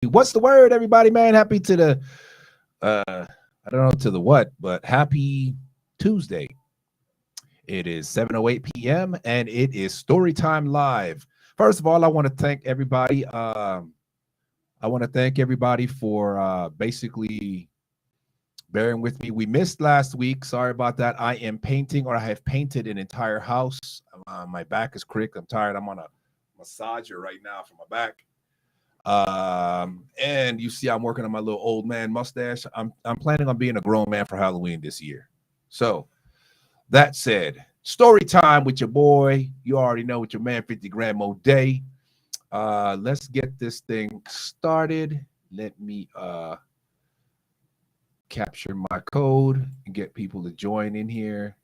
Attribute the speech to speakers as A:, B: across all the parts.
A: What's the word, everybody, man? Happy to the I don't know to the what, but happy Tuesday. It is 7:08 p.m. and it is Story Time Live. First of all, I want to thank everybody. I want to thank everybody for basically bearing with me. We missed last week. Sorry about that. I am painting, or I have painted an entire house. My back is crick. I'm tired. I'm on a massager right now for my back. And you see, I'm working on my little old man mustache. I'm planning on being a grown man for Halloween this year. So that said, story time with your boy. You already know, with your man 50 Grand Mo Day. Let's get this thing started. Let me capture my code and get people to join in here.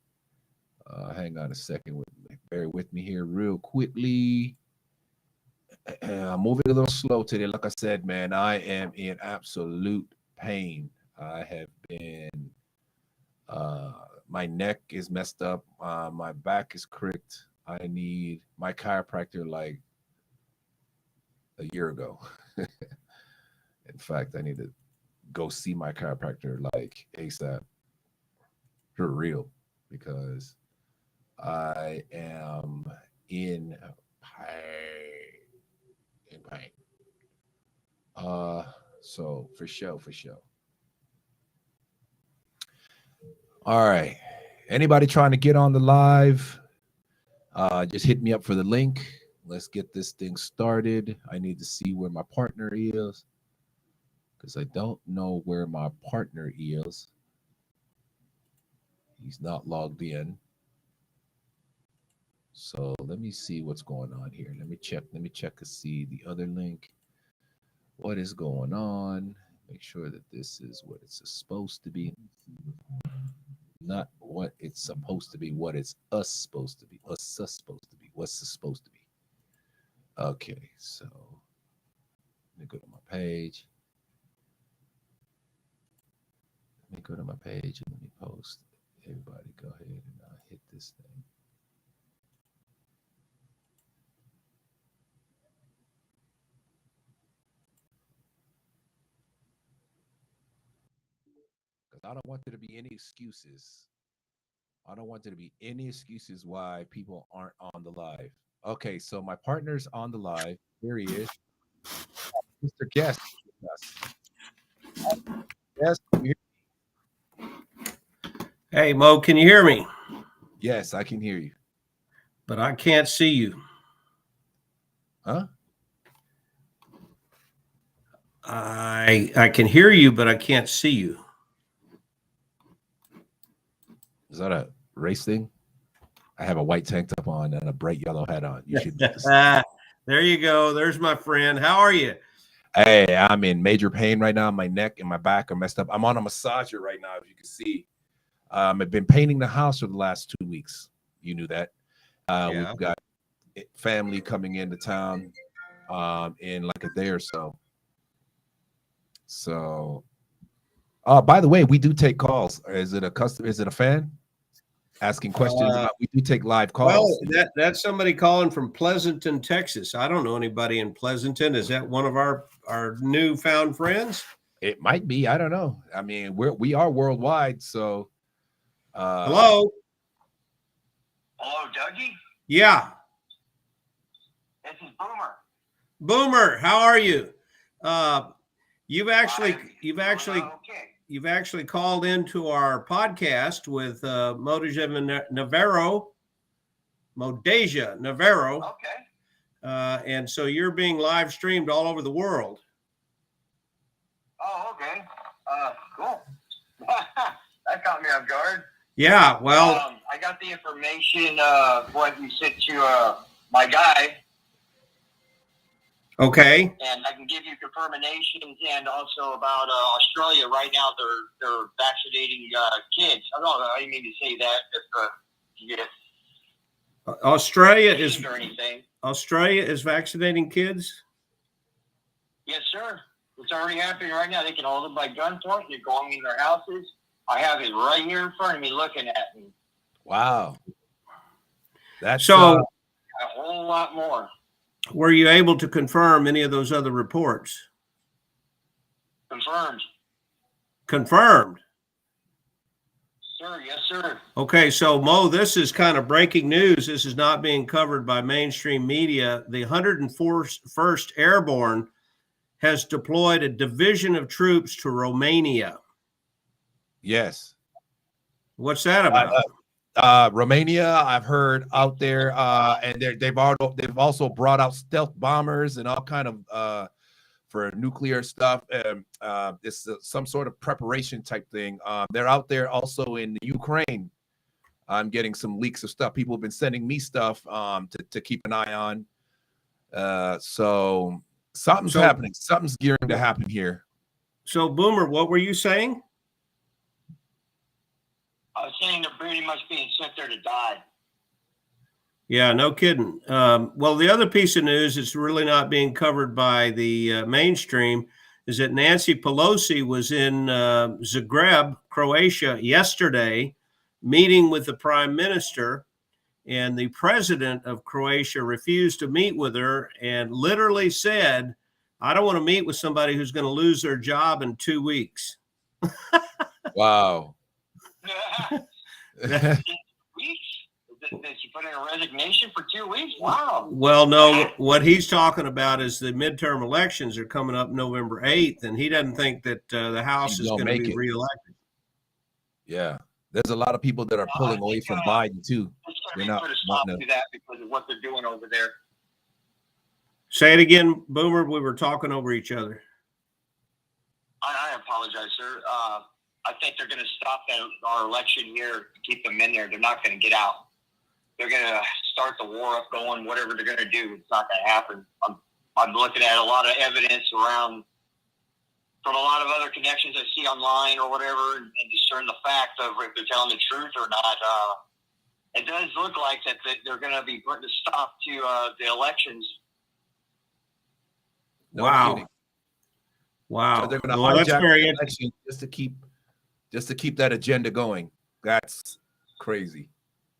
A: Hang on a second with me. Bear with me here real quickly. I'm moving a little slow today. Like I said, man, I am in absolute pain. I have been, my neck is messed up. My back is cricked. I need my chiropractor like a year ago. In fact, I need to go see my chiropractor like ASAP for real because I am in pain. In pain. So for sure, for sure. All right. Anybody trying to get on the live? Just hit me up for the link. Let's get this thing started. I need to see where my partner is because I don't know where my partner is. He's not logged in. So let me see what's going on here. Let me check. Let me check to see the other link. What is going on? Make sure that this is what it's supposed to be. Not what it's supposed to be, what it's us supposed to be. Us supposed to be. What's it supposed to be? Okay, so let me go to my page. Let me go to my page and let me post. Everybody go ahead and hit this thing. Because I don't want there to be any excuses. I don't want there to be any excuses why people aren't on the live. Okay, so my partner's on the live. Here he is. Mr. Guest. Yes,
B: Hey, Mo, can you hear me?
A: yes, I can hear you.
B: But I can't see you.
A: Huh?
B: I can hear you, but I can't see you.
A: Is that a race thing? I have a white tank top on and a bright yellow hat on. You should.
B: There you go. There's my friend. How are you?
A: Hey, I'm in major pain right now. My neck and my back are messed up. I'm on a massager right now, as you can see. I've been painting the house for the last 2 weeks. You knew that.
B: Yeah.
A: We've got family coming into town in like a day or so. So, by the way, we do take calls. Is it a customer? Is it a fan asking questions about? We do take live calls.
B: Well, that's somebody calling from Pleasanton, Texas. I don't know anybody in Pleasanton. Is that one of our newfound friends?
A: It might be. I don't know. I mean, we are worldwide. So,
B: hello.
C: Hello, Dougie.
B: Yeah.
C: This is Boomer.
B: Boomer, how are you? You've actually called into our podcast with Modeja Navarro.
C: Okay.
B: And so you're being live streamed all over the world.
C: Oh, okay. Cool. That caught me off guard.
B: Yeah, well,
C: I got the information what you said to my guy.
B: Okay.
C: And I can give you confirmations and also about Australia. Right now, they're vaccinating kids. I didn't mean to say that. If you get
B: Australia is vaccinating kids.
C: Yes, sir. It's already happening right now. They can hold them by gunpoint. They're going in their houses. I have it right here in front of me, looking at me.
A: Wow. That's
B: so
C: a whole lot more.
B: Were you able to confirm any of those other reports?
C: Confirmed.
B: Confirmed.
C: Sir, yes, sir.
B: Okay, so Mo, this is kind of breaking news. This is not being covered by mainstream media. The 101st Airborne has deployed a division of troops to Romania.
A: Yes.
B: What's that about?
A: Romania, I've heard out there, and they've also brought out stealth bombers and all kind of for nuclear stuff. It's some sort of preparation type thing. They're out there also in Ukraine. I'm getting some leaks of stuff. People have been sending me stuff to keep an eye on. So something's happening. Something's gearing to happen here.
B: So, Boomer, what were you saying?
C: I was saying they're pretty much being sent there to die.
B: Yeah, no kidding. Well, the other piece of news that's really not being covered by the mainstream is that Nancy Pelosi was in Zagreb, Croatia, yesterday, meeting with the prime minister, and the president of Croatia refused to meet with her and literally said, I don't want to meet with somebody who's going to lose their job in 2 weeks.
A: Wow.
C: Weeks? Did she put in a resignation for 2 weeks? Wow.
B: Well, no, what he's talking about is the midterm elections are coming up November 8th, and he doesn't think that the House is going to be reelected.
A: Yeah. There's a lot of people that are pulling away from Biden, too.
C: They're not put a stop to that because of what they're doing over there.
B: Say it again, Boomer. We were talking over each other.
C: I apologize, sir. I think they're going to stop our election here to keep them in there. They're not going to get out. They're going to start the war up going, whatever they're going to do. It's not going to happen. I'm looking at a lot of evidence around from a lot of other connections I see online or whatever and discern the fact of if they're telling the truth or not. It does look like that they're going to be putting a stop to the elections.
A: No
B: wow.
A: kidding.
B: Wow.
A: So they're going to
B: that's
A: hijack
B: very
A: the election just to keep that agenda going. That's crazy.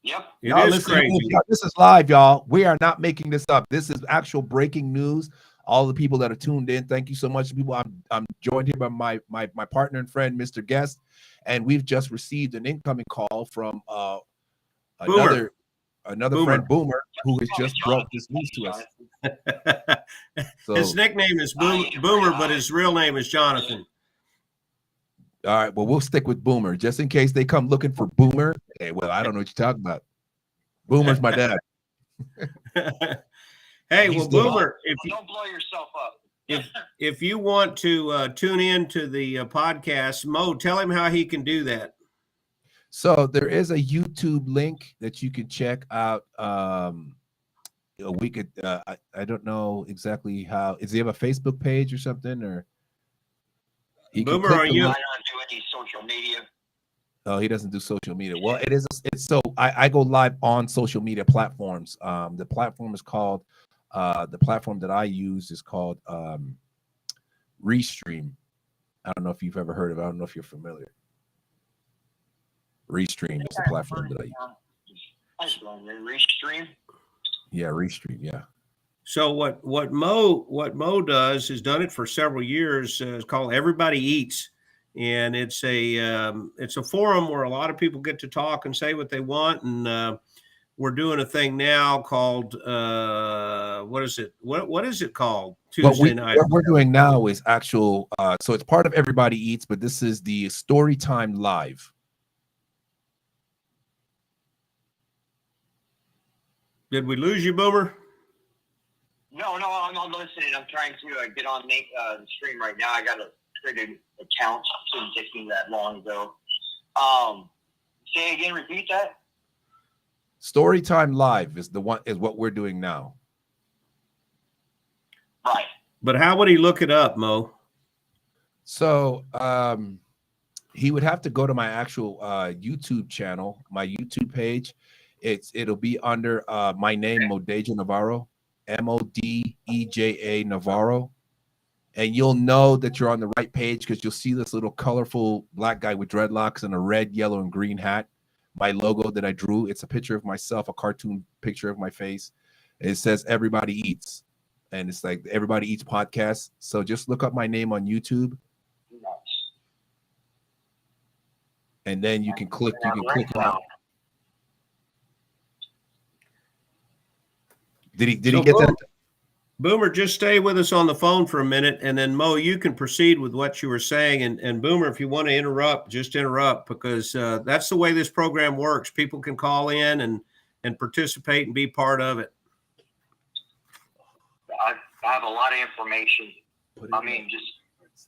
C: Yep.
B: It is crazy.
A: This is live, y'all. We are not making this up. This is actual breaking news. All the people that are tuned in, thank you so much, people. I'm joined here by my partner and friend, Mr. Guest, and we've just received an incoming call from another friend, Boomer, who has just brought this news to us. So,
B: his nickname is Boomer, but his real name is Jonathan.
A: All right, well, we'll stick with Boomer just in case they come looking for Boomer. Hey, well, I don't know what you're talking about. Boomer's my dad.
B: Hey, well, Boomer,
C: don't blow yourself up.
B: if you want to tune in to the podcast, Mo, tell him how he can do that.
A: So there is a YouTube link that you can check out. We could. I don't know exactly how. Does he have a Facebook page or something? Or
B: Boomer, are you?
C: I don't do any social media.
A: Oh, he doesn't do social media. Well, it is. It's so I go live on social media platforms. The platform is called. The platform that I use is called Restream. I don't know if you've ever heard of it. I don't know if you're familiar. Restream is the platform that I use.
C: Restream?
A: Yeah, Restream, yeah.
B: So what Mo does, has done it for several years, is called Everybody Eats. And it's a forum where a lot of people get to talk and say what they want. And we're doing a thing now called what is it? What is it called? Tuesday night.
A: What we're doing now is actual. So it's part of Everybody Eats, but this is the Storytime Live.
B: Did we lose you, Boomer?
C: No, I'm listening. I'm trying to get on the stream right now. I got to create an account. It didn't take me that long ago. Say again. Repeat that.
A: Storytime Live is what we're doing now.
C: Right.
B: But how would he look it up, Mo?
A: So he would have to go to my actual YouTube channel, my YouTube page. It'll be under my name, Modeja Navarro, Modeja Navarro, and you'll know that you're on the right page because you'll see this little colorful black guy with dreadlocks and a red, yellow, and green hat. My logo that I drew, it's a picture of myself, a cartoon picture of my face. It says Everybody Eats, and it's like Everybody Eats podcast. So just look up my name on YouTube, and then you can click. You can
C: Right
A: click on.
C: now.
A: Did he
B: So
A: get that?
B: Boomer, just stay with us on the phone for a minute, and then Mo, you can proceed with what you were saying. And Boomer, if you want to interrupt, just interrupt, because that's the way this program works. People can call in and participate and be part of it.
C: I have a lot of information. I mean, just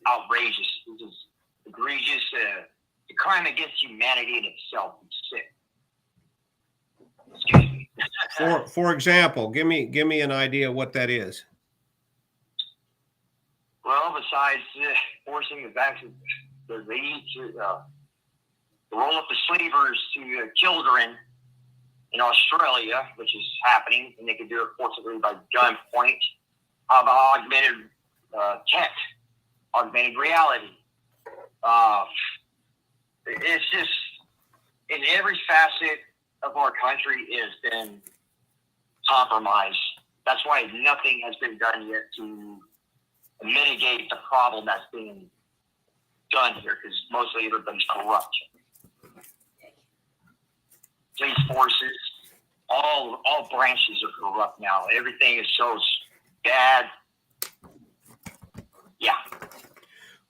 C: outrageous. This is egregious. The crime against humanity in itself is sick. Excuse me.
B: For example, give me an idea what that is.
C: Well, besides forcing the vaccine, they need to roll up the sleevers to children in Australia, which is happening, and they can do it forcibly by gunpoint. Augmented tech, augmented reality. It's just in every facet of our country has been compromised. That's why nothing has been done yet to mitigate the problem that's being done here, because mostly everybody's corrupt. Police forces, all branches are corrupt now. Everything is so bad. Yeah.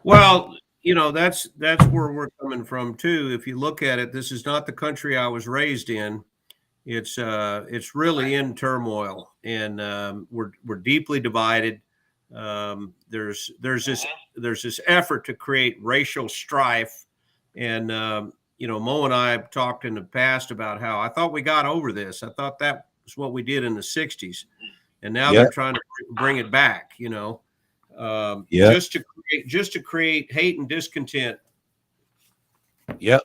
B: Well, you know, that's where we're coming from too. If you look at it, this is not the country I was raised in. It's really in turmoil, and we're deeply divided. There's this effort to create racial strife, and you know, Mo and I have talked in the past about how I thought we got over this. I thought that was what we did in the '60s, and now they're trying to bring it back. You know, just to create hate and discontent.
A: Yep.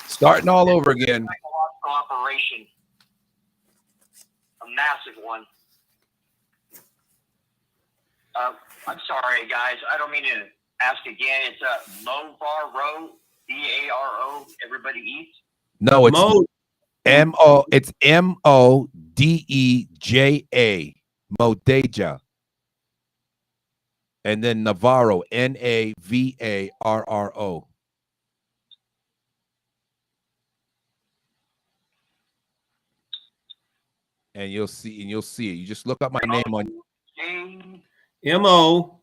A: Starting all over again.
C: Psychological operation, a massive one. I'm sorry, guys. I don't mean to ask again. It's Movaro, B-A-R-O. Everybody eats.
A: No, it's
B: Mo,
A: M-O. It's M-O-D-E-J-A. Modeja. And then Navarro, N-A-V-A-R-R-O. And you'll see it. You just look up my name on
B: M-O-D-E-J-A,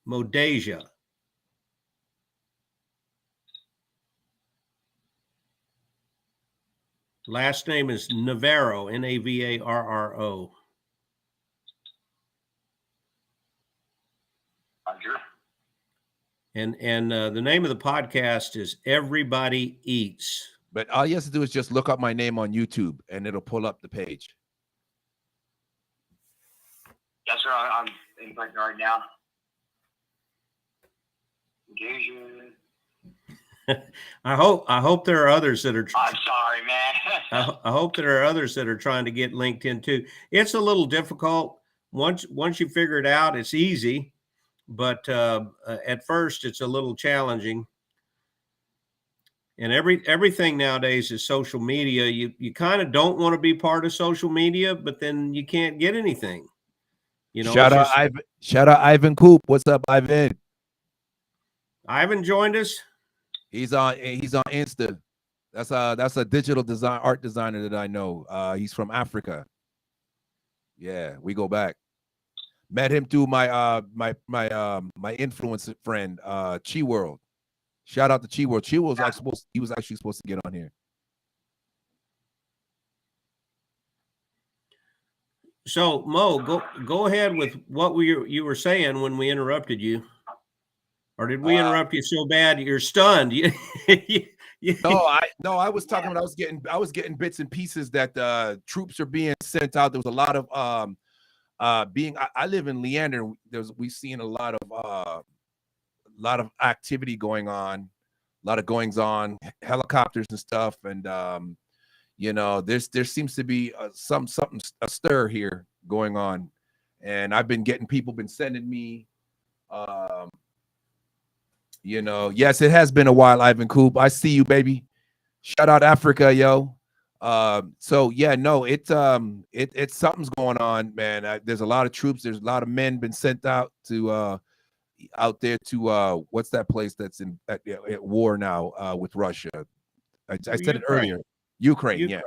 B: Modeja. Last name is Navarro, N-A-V-A-R-R-O.
C: Roger.
B: And the name of the podcast is Everybody Eats.
A: But all you have to do is just look up my name on YouTube, and it'll pull up the page.
C: Yes, sir. I'm inputting right now. Engagement.
B: I hope there are others that are.
C: I'm sorry, man.
B: I hope there are others that are trying to get linked in too. It's a little difficult. Once you figure it out, it's easy, but at first it's a little challenging. And everything nowadays is social media. You kind of don't want to be part of social media, but then you can't get anything. You know.
A: Shout out Ivan Coop. What's up, Ivan?
B: Ivan joined us.
A: He's on Insta. That's a digital art designer that I know. He's from Africa. Yeah, we go back. Met him through my influencer friend, Chi World. Shout out to Chi World. Chi World was actually supposed to get on here.
B: So Mo, go ahead with what you were saying when we interrupted you. Or did we interrupt you so bad you're stunned?
A: No, I was talking about I was getting bits and pieces that troops are being sent out. There was a lot of I live in Leander. We've seen a lot of activity going on, a lot of goings on, helicopters and stuff, and you know, there seems to be a stir here going on, and I've been getting people been sending me. You know, yes, it has been a while, Ivan Coop. I see you, baby. Shout out Africa, yo. So yeah, no, it's something's going on, man. There's a lot of troops. There's a lot of men been sent out to out there to what's that place that's in at war now with Russia? I said it earlier. Ukraine, yeah.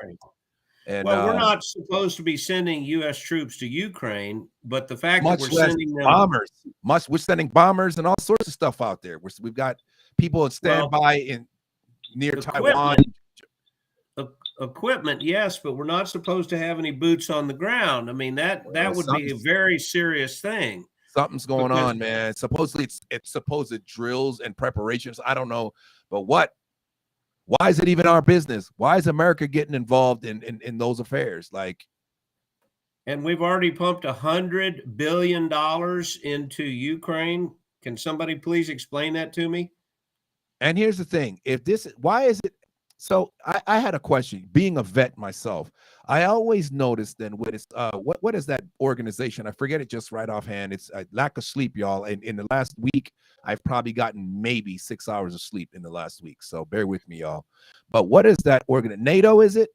A: And
B: well, we're not supposed to be sending U.S. troops to Ukraine, but the fact that we're
A: less
B: sending them
A: bombers, we're sending bombers and all sorts of stuff out there. We've got people on standby in near Taiwan.
B: Equipment, yes, but we're not supposed to have any boots on the ground. I mean, that would be a very serious thing.
A: Something's going on, man. Supposedly it's supposed drills and preparations. I don't know, but what? Why is it even our business? Why is America getting involved in those affairs? Like,
B: and we've already pumped $100 billion into Ukraine. Can somebody please explain that to me?
A: And here's the thing: why is it? So I had a question. Being a vet myself, I always noticed then what is that organization? I forget it just right offhand. It's lack of sleep, y'all. And in the last week, I've probably gotten maybe 6 hours of sleep in the last week. So bear with me, y'all. But what is that organization? NATO, is it?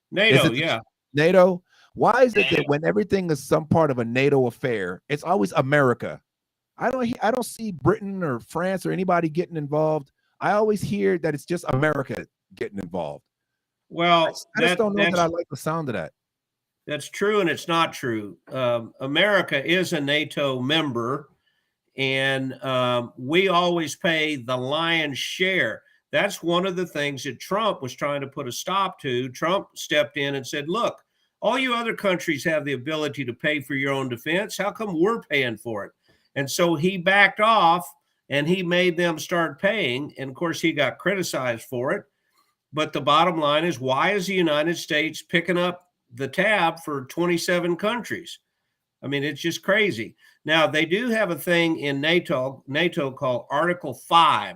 B: NATO, yeah.
A: NATO. Why is it that when everything is some part of a NATO affair, it's always America? I don't see Britain or France or anybody getting involved. I always hear that it's just America getting involved.
B: Well,
A: I just don't know that I like the sound of that.
B: That's true, and it's not true. America is a NATO member, and we always pay the lion's share. That's one of the things that Trump was trying to put a stop to. Trump stepped in and said, look, all you other countries have the ability to pay for your own defense. How come we're paying for it? And so he backed off, and he made them start paying. And of course, he got criticized for it. But the bottom line is, why is the United States picking up the tab for 27 countries? I mean, it's just crazy. Now, they do have a thing in NATO called Article 5.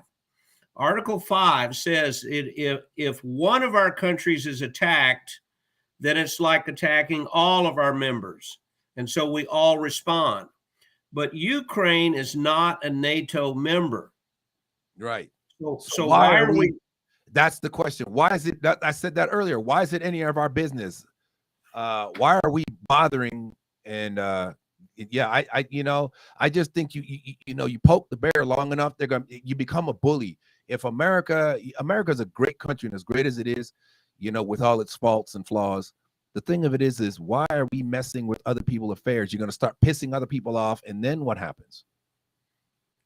B: Article 5 says if one of our countries is attacked, then it's like attacking all of our members. And so we all respond. But Ukraine is not a NATO member.
A: Right.
B: So why are we?
A: That's the question. Why is it that I said that earlier? Why is it any of our business? Why are we bothering? And yeah, I just think you poke the bear long enough, you become a bully. If America's a great country, and as great as it is, with all its faults and flaws, the thing of it is why are we messing with other people's affairs? You're going to start pissing other people off, and then what happens?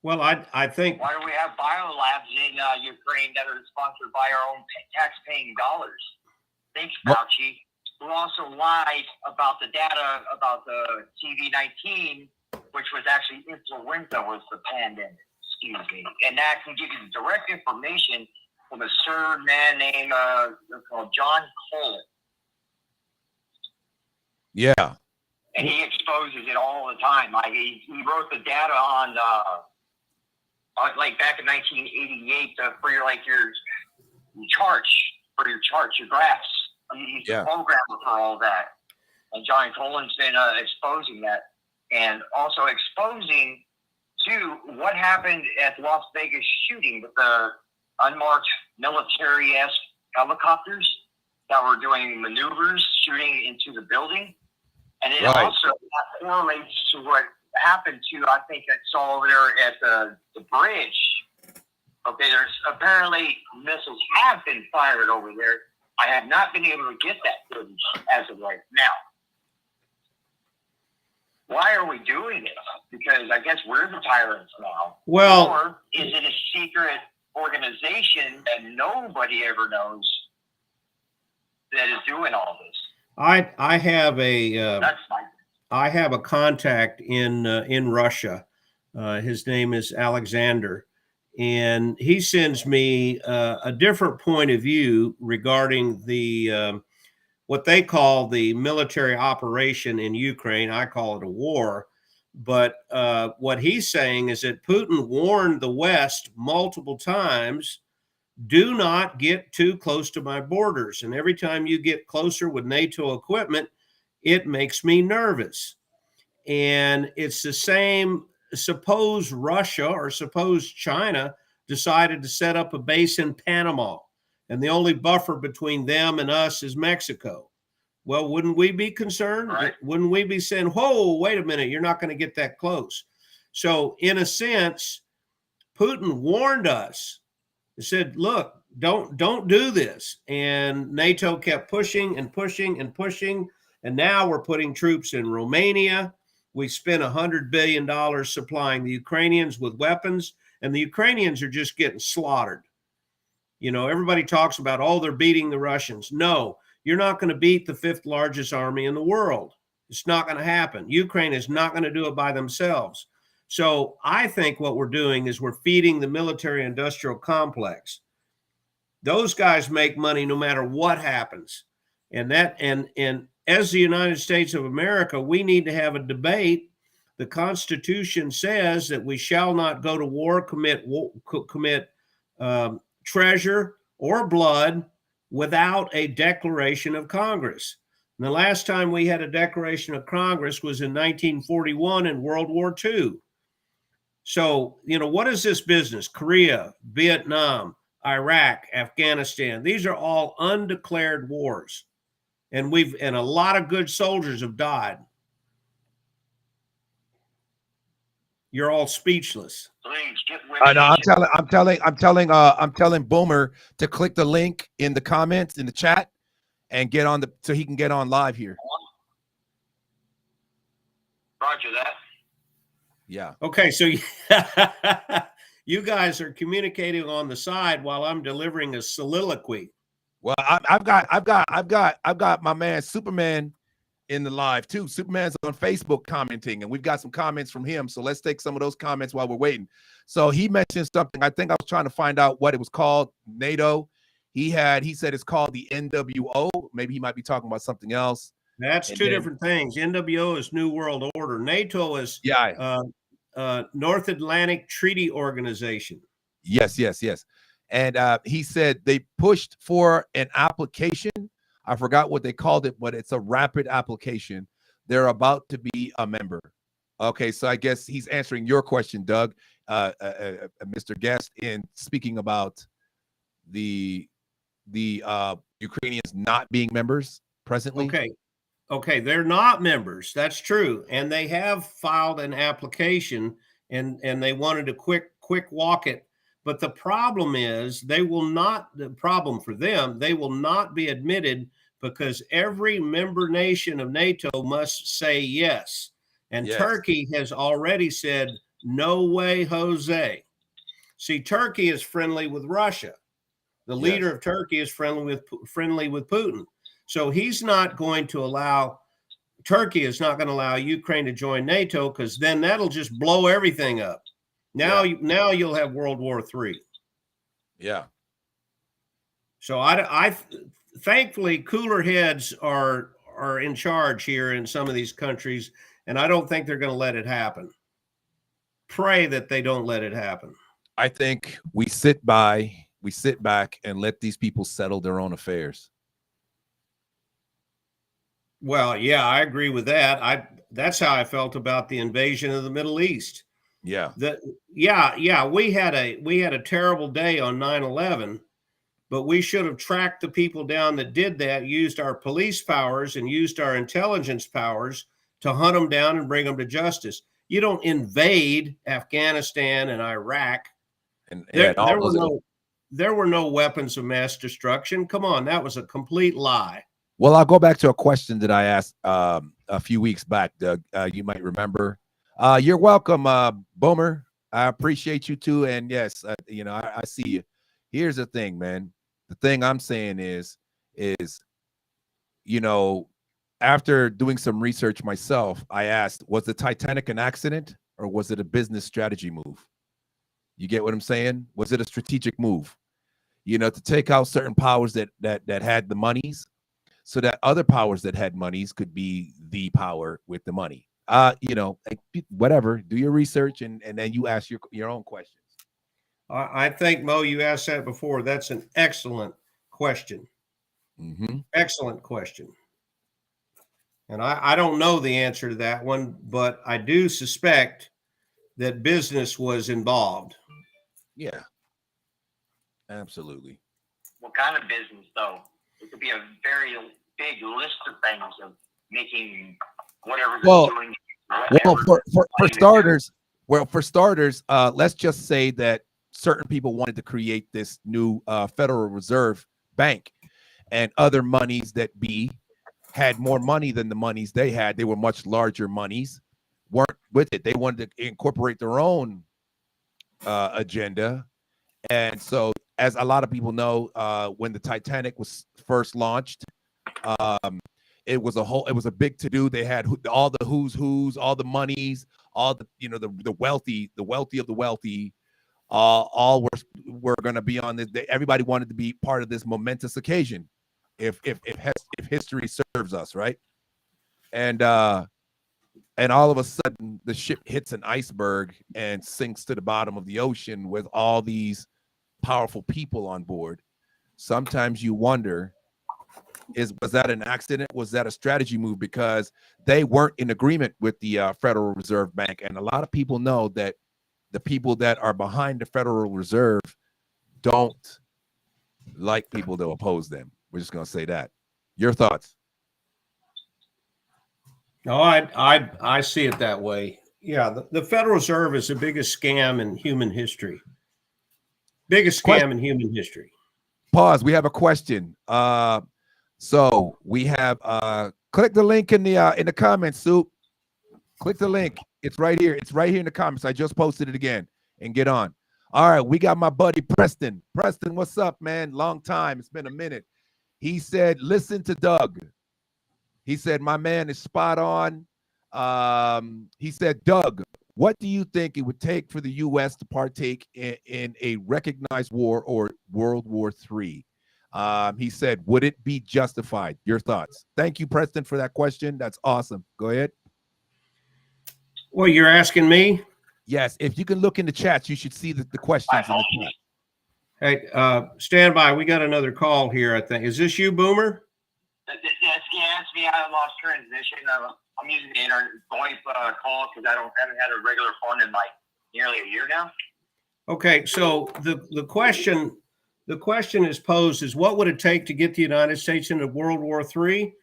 B: Well, I think.
C: Why do we have biolabs in Ukraine that are sponsored by our own tax-paying dollars? Thanks, Fauci, who also lied about the data about the CV-19, which was actually influenza was the pandemic. Excuse me, and that can give you direct information from a certain man named called John Cole.
A: Yeah.
C: And he exposes it all the time. He wrote the data on like back in 1988 for your charts, your graphs. He's a programmer for all that. And John Colin's been exposing that, and also exposing to what happened at the Las Vegas shooting with the unmarked military-esque helicopters that were doing maneuvers, shooting into the building. And it also correlates to what happened to, I think I saw over there at the bridge. Okay, there's apparently missiles have been fired over there. I have not been able to get that footage as of right now. Why are we doing this? Because I guess we're the tyrants now.
B: Well,
C: or is it a secret organization that nobody ever knows that is doing all this?
B: I have a contact in Russia. His name is Alexander, and he sends me a different point of view regarding the what they call the military operation in Ukraine. I call it a war, but what he's saying is that Putin warned the West multiple times, do not get too close to my borders. And every time you get closer with NATO equipment, it makes me nervous. And it's the same. Suppose Russia or suppose China decided to set up a base in Panama, and the only buffer between them and us is Mexico. Well, wouldn't we be concerned? Right. Wouldn't we be saying, whoa, wait a minute, you're not going to get that close? So in a sense, Putin warned us. He said, look, don't do this. And NATO kept pushing and pushing and pushing. And now we're putting troops in Romania. We spent $100 billion supplying the Ukrainians with weapons, and the Ukrainians are just getting slaughtered. You know, everybody talks about, oh, they're beating the Russians. No, you're not going to beat the 5th largest army in the world. It's not going to happen. Ukraine is not going to do it by themselves. So I think what we're doing is we're feeding the military industrial complex. Those guys make money no matter what happens. And as the United States of America, we need to have a debate. The Constitution says that we shall not go to war, commit treasure or blood without a declaration of Congress. And the last time we had a declaration of Congress was in 1941 in World War II. So, you know, what is this business? Korea, Vietnam, Iraq, Afghanistan, these are all undeclared wars. And a lot of good soldiers have died. You're all speechless.
C: Please get
A: No, I'm telling Boomer to click the link in the comments in the chat and get on so he can get on live here.
C: Roger that.
A: Yeah.
B: Okay, so you guys are communicating on the side while I'm delivering a soliloquy.
A: Well, I've got my man Superman in the live too. Superman's on Facebook commenting, and we've got some comments from him. So let's take some of those comments while we're waiting. So he mentioned something. I think I was trying to find out what it was called. NATO. He said it's called the NWO. Maybe he might be talking about something else.
B: That's two different things. NWO is New World Order. NATO is North Atlantic Treaty Organization.
A: Yes. And he said they pushed for an application. I forgot what they called it, but it's a rapid application. They're about to be a member. Okay, so I guess he's answering your question, Doug, Mr. Guest, in speaking about the Ukrainians not being members presently.
B: Okay, they're not members. That's true, and they have filed an application, and they wanted to quick walk it. But the problem is the problem for them, they will not be admitted because every member nation of NATO must say yes. And yes. Turkey has already said, no way, Jose. See, Turkey is friendly with Russia. The leader of Turkey is friendly with Putin. So Turkey is not going to allow Ukraine to join NATO, because then that'll just blow everything up. Now you'll have World War III.
A: Yeah.
B: So I thankfully cooler heads are in charge here in some of these countries, and I don't think they're going to let it happen. Pray that they don't let it happen.
A: I think we sit back and let these people settle their own affairs.
B: Well, yeah, I agree with that. That's how I felt about the invasion of the Middle East.
A: Yeah.
B: We had a terrible day on 9/11, but we should have tracked the people down that did that, used our police powers and used our intelligence powers to hunt them down and bring them to justice. You don't invade Afghanistan and Iraq. And there were no weapons of mass destruction. Come on, that was a complete lie.
A: Well, I'll go back to a question that I asked a few weeks back, Doug. You might remember. You're welcome, Boomer. I appreciate you too. And yes, I see you. Here's the thing, man. The thing I'm saying is, after doing some research myself, I asked, was the Titanic an accident or was it a business strategy move? You get what I'm saying? Was it a strategic move? To take out certain powers that had the monies, so that other powers that had monies could be the power with the money. Whatever. Do your research and then you ask your own questions.
B: I think, Mo, you asked that before. That's an excellent question.
A: Mm-hmm.
B: Excellent question. And I don't know the answer to that one, but I do suspect that business was involved.
A: Yeah, absolutely.
C: What kind of business, though? It could be a very big list of things of making whatever they're doing.
A: Well, for starters, Well, for starters, let's just say that certain people wanted to create this new Federal Reserve Bank, and other monies that had more money than the monies they had. They were much larger monies, weren't with it. They wanted to incorporate their own agenda. And so, as a lot of people know, when the Titanic was first launched, it was a big to-do. They had all the who's, all the monies, all the the wealthy of the wealthy, all were going to be on this. Everybody wanted to be part of this momentous occasion, if history serves us right. And all of a sudden, the ship hits an iceberg and sinks to the bottom of the ocean with all these powerful people on board. Sometimes you wonder, was that an accident? Was that a strategy move? Because they weren't in agreement with the Federal Reserve Bank. And a lot of people know that the people that are behind the Federal Reserve don't like people to oppose them. We're just going to say that. Your thoughts?
B: No, I see it that way. Yeah, the Federal Reserve is the biggest scam in human history. Biggest scam in human history.
A: Pause. We have a question. So we have click the link in the comments, Soup. Click the link. It's right here. It's right here in the comments. I just posted it again, and get on. All right, we got my buddy Preston. Preston, what's up, man? Long time. It's been a minute. He said, listen to Doug. He said, my man is spot on. He said, Doug, what do you think it would take for the U.S. to partake in a recognized war or World War III? He said, would it be justified? Your thoughts? Thank you, Preston, for that question. That's awesome. Go ahead.
B: Well, you're asking me?
A: Yes. If you can look in the chats, you should see the questions in the chat.
B: Hey, stand by. We got another call here, I think. Is this you, Boomer?
C: Yeah, it's me. I lost transition. I'm using the internet VoIP call because I haven't had a regular phone in like nearly a year now.
B: Okay, so the question is posed is, what would it take to get the United States into World War III?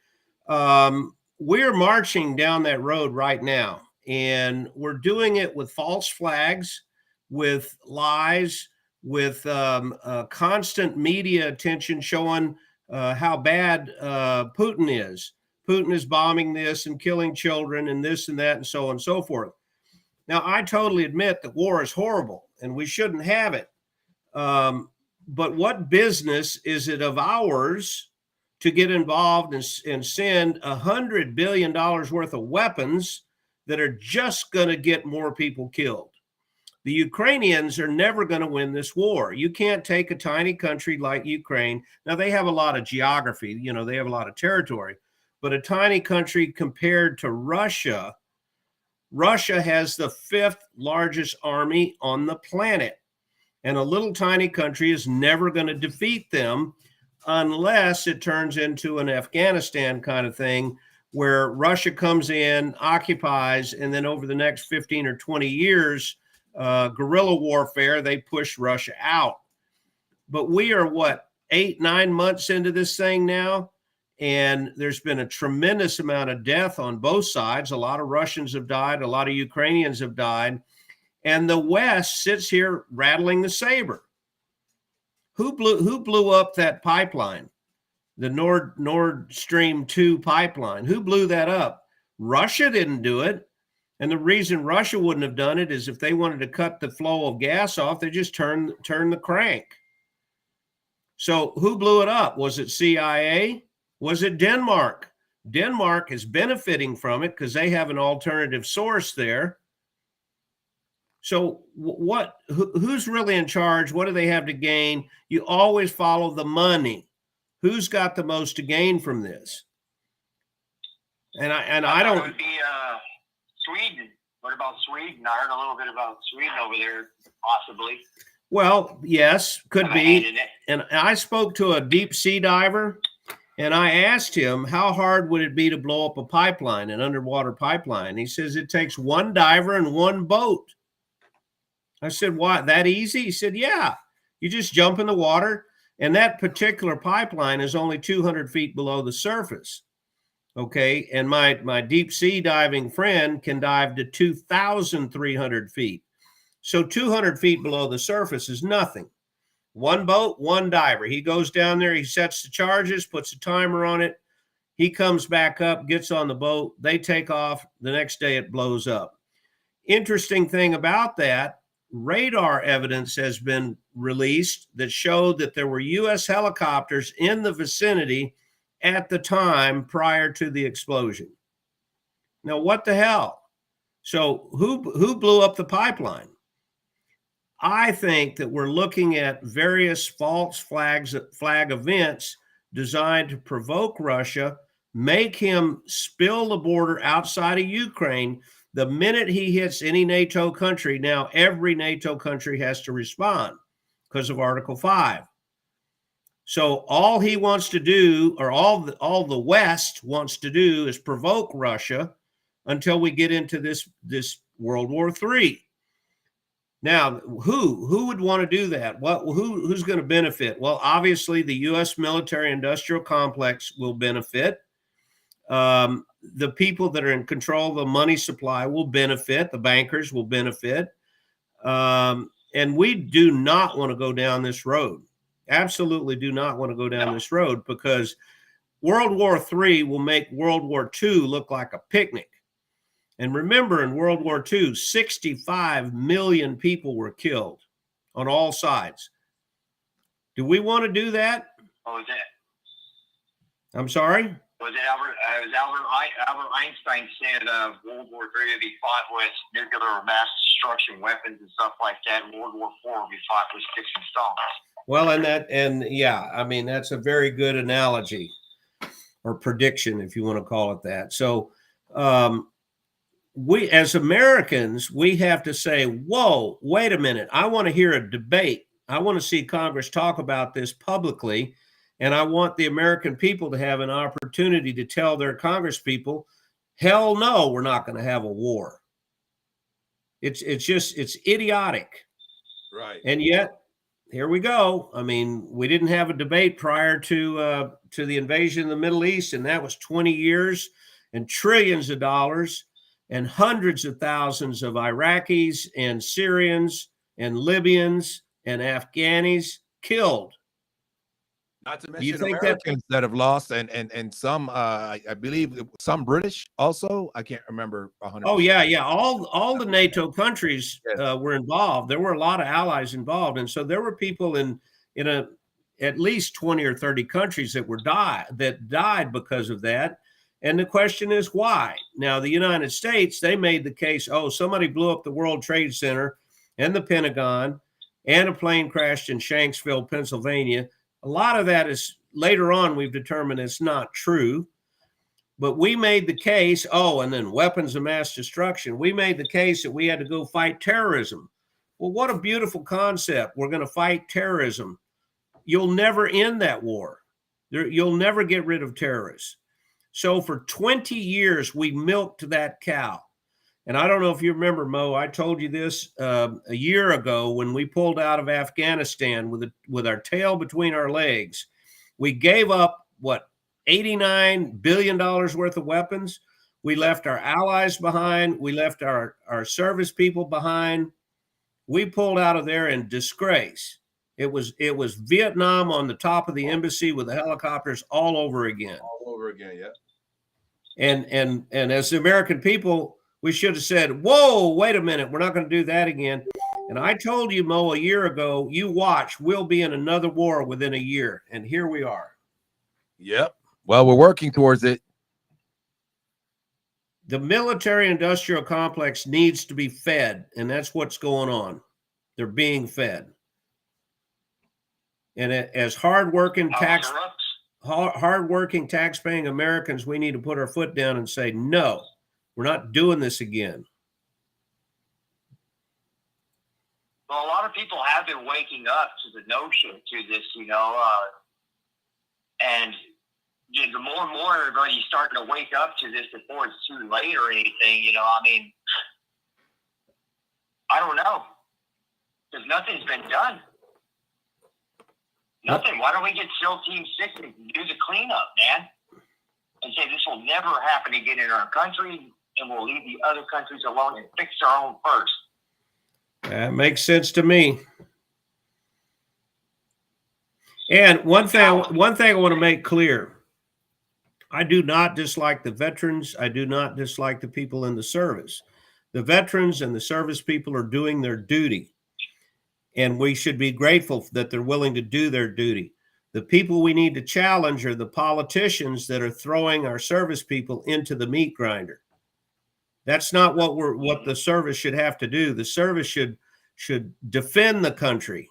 B: We're marching down that road right now, and we're doing it with false flags, with lies, with constant media attention showing how bad Putin is. Putin is bombing this and killing children and this and that and so on and so forth. Now, I totally admit that war is horrible and we shouldn't have it. But what business is it of ours to get involved and send $100 billion worth of weapons that are just going to get more people killed? The Ukrainians are never going to win this war. You can't take a tiny country like Ukraine. Now, they have a lot of geography, they have a lot of territory, but a tiny country compared to Russia, Russia has the 5th largest army on the planet. And a little tiny country is never going to defeat them unless it turns into an Afghanistan kind of thing where Russia comes in, occupies, and then over the next 15 or 20 years, guerrilla warfare, they push Russia out. But we are, 8-9 months into this thing now, and there's been a tremendous amount of death on both sides. A lot of Russians have died. A lot of Ukrainians have died. And the West sits here rattling the saber. Who blew up that pipeline, the Nord Stream 2 pipeline? Who blew that up? Russia didn't do it. And the reason Russia wouldn't have done it is if they wanted to cut the flow of gas off, they just turn the crank. So who blew it up? Was it CIA? Was it Denmark? Denmark is benefiting from it because they have an alternative source there. So who's really in charge? What do they have to gain? You always follow the money. Who's got the most to gain from this? And I don't. It would be
C: Sweden. What about Sweden? I heard a little bit about Sweden over there, possibly.
B: Well, yes, could be. And I spoke to a deep sea diver, and I asked him, how hard would it be to blow up a pipeline, an underwater pipeline? He says it takes one diver and one boat. I said, what, that easy? He said, yeah, you just jump in the water, and that particular pipeline is only 200 feet below the surface. Okay. And my deep sea diving friend can dive to 2,300 feet. So 200 feet below the surface is nothing. One boat, one diver. He goes down there, he sets the charges, puts a timer on it. He comes back up, gets on the boat. They take off. The next day it blows up. Interesting thing about that, radar evidence has been released that showed that there were U.S. helicopters in the vicinity at the time prior to the explosion. Now, what the hell? So who blew up the pipeline? I think that we're looking at various false flag events designed to provoke Russia, make him spill the border outside of Ukraine. The minute he hits any NATO country, now every NATO country has to respond because of Article 5. So all he wants to do, or all the West wants to do, is provoke Russia until we get into this World War III. Now, who would want to do that? Who's going to benefit? Well, obviously, the U.S. military-industrial complex will benefit. The people that are in control of the money supply will benefit. The bankers will benefit. And we do not want to go down this road. Absolutely do not want to go down this road, because World War III will make World War II look like a picnic. And remember, in World War II, 65 million people were killed on all sides. Do we want to do that?
C: What was it?
B: I'm sorry?
C: Was it Albert Einstein said World War III would be fought with nuclear mass destruction weapons and stuff like that, and World War IV would be fought with sticks and stones.
B: Well, yeah, I mean, that's a very good analogy or prediction, if you want to call it that. So we, as Americans, we have to say, whoa, wait a minute. I want to hear a debate. I want to see Congress talk about this publicly. And I want the American people to have an opportunity to tell their Congress people, hell no, we're not going to have a war. It's idiotic.
A: Right.
B: And yet, here we go. I mean, we didn't have a debate prior to the invasion of the Middle East, and that was 20 years and trillions of dollars and hundreds of thousands of Iraqis and Syrians and Libyans and Afghanis killed.
A: Not to mention Americans that have lost, and some, I believe, some British also. I can't remember 100%.
B: Oh yeah. All the NATO countries were involved. There were a lot of allies involved, and so there were people in at least 20 or 30 countries that died because of that. And the question is why? Now, the United States, they made the case, oh, somebody blew up the World Trade Center and the Pentagon, and a plane crashed in Shanksville, Pennsylvania. A lot of that is later on we've determined it's not true, but we made the case, and then weapons of mass destruction. We made the case that we had to go fight terrorism. Well, what a beautiful concept. We're going to fight terrorism. You'll never end that war. You'll never get rid of terrorists. So for 20 years, we milked that cow. And I don't know if you remember, Mo, I told you this a year ago when we pulled out of Afghanistan with our tail between our legs. We gave up, $89 billion worth of weapons. We left our allies behind. We left our service people behind. We pulled out of there in disgrace. It was Vietnam on the top of the embassy with the helicopters all over again.
A: All over again, yeah.
B: And as the American people, we should have said, whoa, wait a minute, we're not going to do that again. And I told you, Mo, a year ago, you watch, we'll be in another war within a year. And here we are.
A: Yep. Well, we're working towards it.
B: The military-industrial complex needs to be fed, and that's what's going on. They're being fed. And as hardworking, tax-paying Americans, we need to put our foot down and say, no, we're not doing this again.
C: Well, a lot of people have been waking up to the notion to this, and the more and more everybody's starting to wake up to this before it's too late or anything, I don't know. Because nothing's been done. Nothing. Why don't we get SEAL Team 6 and do the cleanup, man? and say this will never happen again in our country, and we'll leave the other countries alone and fix our own first.
B: That makes sense to me. And one thing I want to make clear. I do not dislike the veterans. I do not dislike the people in the service. The veterans and the service people are doing their duty, and we should be grateful that they're willing to do their duty. The people we need to challenge are the politicians that are throwing our service people into the meat grinder. That's not what the service should have to do. The service should defend the country,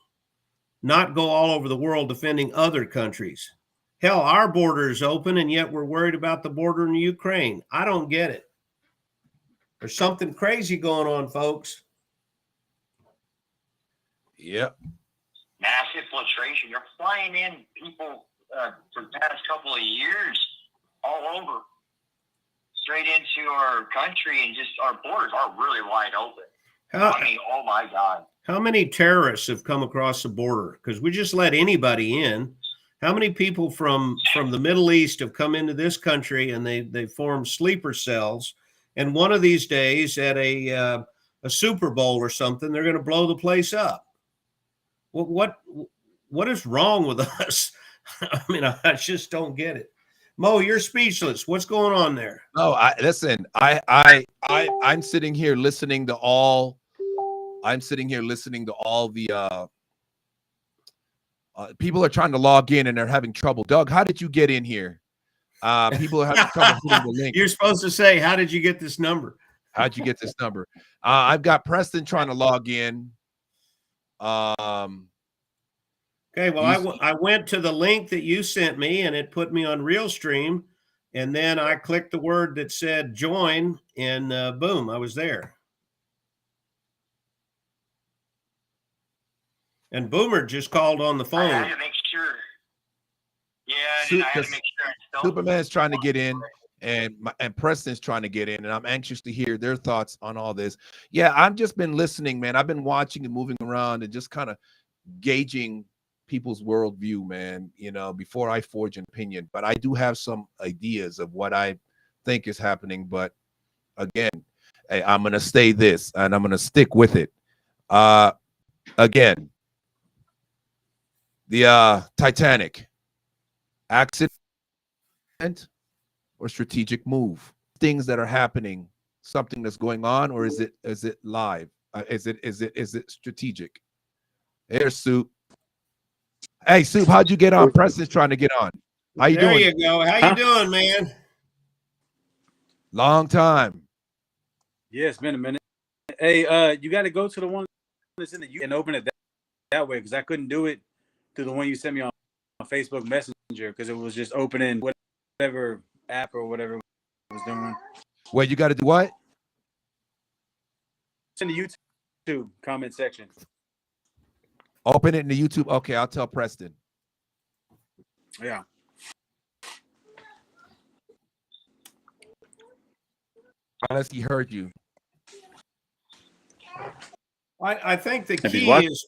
B: not go all over the world defending other countries. Hell, our border is open, and yet we're worried about the border in Ukraine. I don't get it. There's something crazy going on, folks.
A: Yep.
C: Mass infiltration. You're flying in people for the past couple of years all over, straight into our country, and just our borders are really wide open. I mean, oh my God.
B: How many terrorists have come across the border? Because we just let anybody in. How many people from the Middle East have come into this country and they form sleeper cells? And one of these days at a Super Bowl or something, they're going to blow the place up. What is wrong with us? I mean, I just don't get it. Mo, you're speechless. What's going on there?
A: No, I'm sitting here listening to all. I'm sitting here listening to all the people are trying to log in and they're having trouble. Doug, how did you get in here? People are having trouble hitting the link.
B: You're supposed to say, how did you get this number?
A: How'd you get this number? I've got Preston trying to log in.
B: Okay, well, I went to the link that you sent me, and it put me on Realstream, and then I clicked the word that said join, and boom, I was there. And Boomer just called on the phone.
C: I had to make sure. Yeah, I had to make sure.
A: Superman's trying to get in, and Preston's trying to get in, and I'm anxious to hear their thoughts on all this. Yeah, I've just been listening, man. I've been watching and moving around and just kind of gauging people's worldview, man, you know, before I forge an opinion. But I do have some ideas of what I think is happening. But again, I'm going to say this, and I'm going to stick with it. Again, the Titanic, accident or strategic move? Things that are happening, something that's going on, or is it live? Is it strategic? Here's Soup. Hey, Soup, how'd you get on? Preston's trying to get on. How you doing?
B: There you go. How you doing, man?
A: Long time.
D: Yeah, it's been a minute. Hey, you got to go to the one that's in the and open it that way, because I couldn't do it through the one you sent me on Facebook Messenger, because it was just opening whatever app or whatever it was doing.
A: Wait, you got to do what?
D: It's in the YouTube comment section.
A: Open it in the YouTube. Okay, I'll tell Preston.
D: Yeah.
A: Unless he heard you.
B: I think the key is.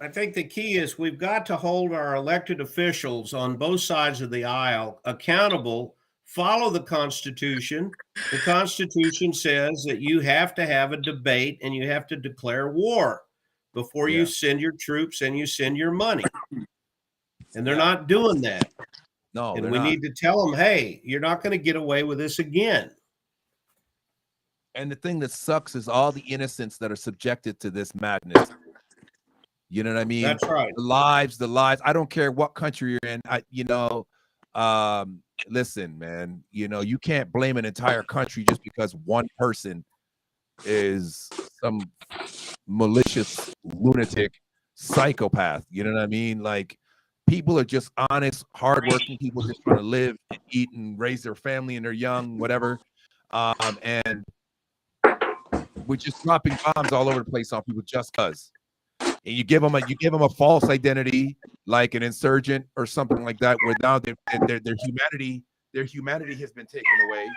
B: I think the key is we've got to hold our elected officials on both sides of the aisle accountable. Follow the Constitution. The Constitution says that you have to have a debate and you have to declare war before you send your troops and you send your money. And they're not doing that.
A: No,
B: and we need to tell them, hey, you're not going to get away with this again.
A: And the thing that sucks is all the innocents that are subjected to this madness. You know what I mean?
B: That's right.
A: The lives. I don't care what country you're in. Listen, man, you can't blame an entire country just because one person is some malicious lunatic psychopath. You know what I mean? Like, people are just honest, hardworking people just trying to live and eat and raise their family and their young, whatever. And we're just dropping bombs all over the place on people just because. And you give them a false identity, like an insurgent or something like that, where now their humanity has been taken away,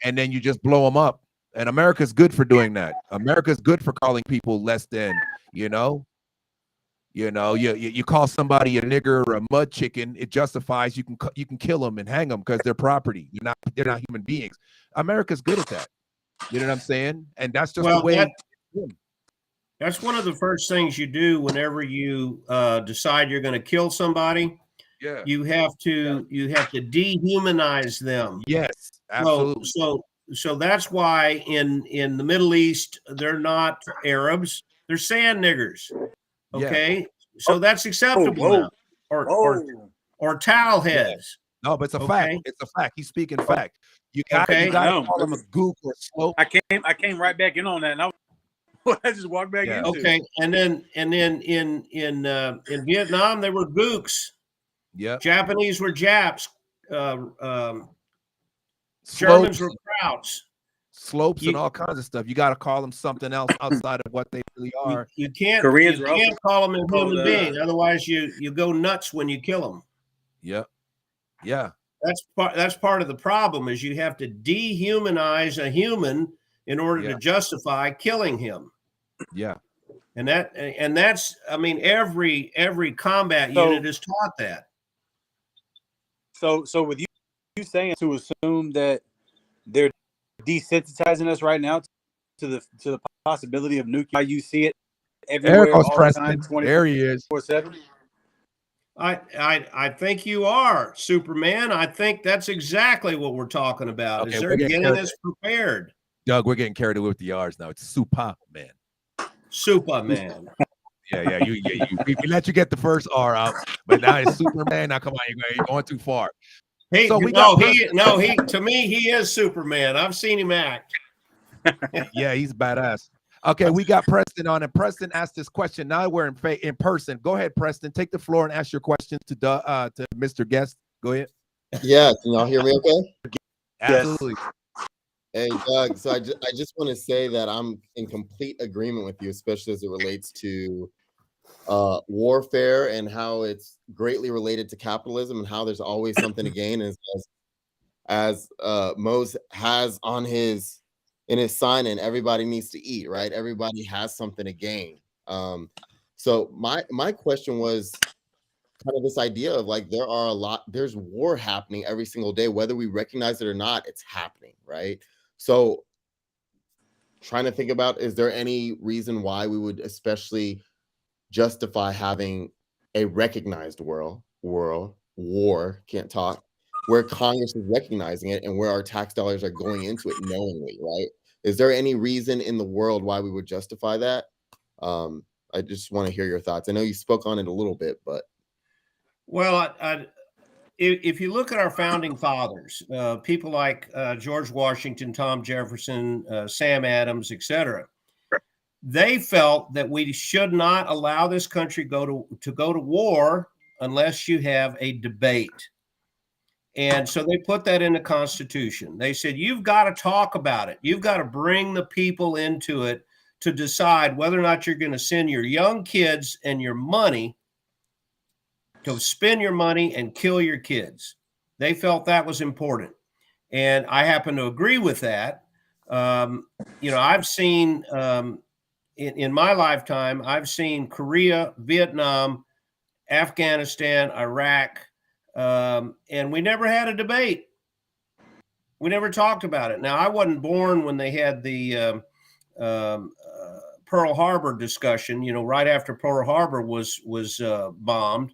A: and then you just blow them up. And America's good for doing that. America's good for calling people less than, You know, you call somebody a nigger or a mud chicken, it justifies you can kill them and hang them because they're property. They're not human beings. America's good at that. You know what I'm saying? And that's just the way.
B: That's one of the first things you do whenever you decide you're going to kill somebody.
A: Yeah.
B: You have to dehumanize them.
A: Yes, absolutely.
B: So that's why in the Middle East they're not Arabs, they're sand niggers. Okay, yeah. So that's acceptable now. Or towel heads.
A: Yeah. No, but it's a fact. It's a fact. He's speaking fact. You got to call him a gook or a slope.
D: I came right back in on that, and I just walked back into.
B: Okay, and then in Vietnam they were gooks.
A: Yeah.
B: Japanese were Japs. Germans were Krauts.
A: Slopes and all kinds of stuff. You got to call them something else outside of what they really are.
B: You can't.
D: Koreans
B: you can't call them a human being. Otherwise, you go nuts when you kill them.
A: Yep. Yeah.
B: That's part of the problem is you have to dehumanize a human in order to justify killing him.
A: Yeah.
B: And that's I mean every combat unit is taught that.
D: So with you saying to assume that they're desensitizing us right now to the possibility of nuclear, you see it everywhere all the time, 24/7.
A: There he is.
B: I think you are, Superman. I think that's exactly what we're talking about.
A: Okay,
B: is they're getting us prepared.
A: Doug, we're getting carried away with the R's now. It's Superman.
B: Superman.
A: Yeah. We let you get the first R out, but now it's Superman. Now come on, you're going too far.
B: To me, he is Superman. I've seen him act.
A: Yeah, he's badass. Okay, we got Preston on, and Preston asked this question. Now we're in person. Go ahead, Preston. Take the floor and ask your questions to Mr. Guest. Go ahead.
E: Yeah, can y'all hear me okay?
A: Absolutely.
E: Hey, Doug. So I just want to say that I'm in complete agreement with you, especially as it relates to warfare and how it's greatly related to capitalism and how there's always something to gain. As Mose has in his sign, and everybody needs to eat, right? Everybody has something to gain. So my question was kind of this idea of like there's war happening every single day, whether we recognize it or not, it's happening, right? So trying to think about, is there any reason why we would especially justify having a recognized war, can't talk, where Congress is recognizing it and where our tax dollars are going into it knowingly, right? Is there any reason in the world why we would justify that? I just want to hear your thoughts. I know you spoke on it a little bit, but.
B: Well, if you look at our founding fathers, people like George Washington, Tom Jefferson, Sam Adams, etc., they felt that we should not allow this country to go to war unless you have a debate. And so they put that in the Constitution. They said, you've got to talk about it. You've got to bring the people into it to decide whether or not you're going to send your young kids and your money to spend your money and kill your kids. They felt that was important. And I happen to agree with that. I've seen in my lifetime, I've seen Korea, Vietnam, Afghanistan, Iraq, and we never had a debate. We never talked about it. Now, I wasn't born when they had the Pearl Harbor discussion, right after Pearl Harbor was bombed.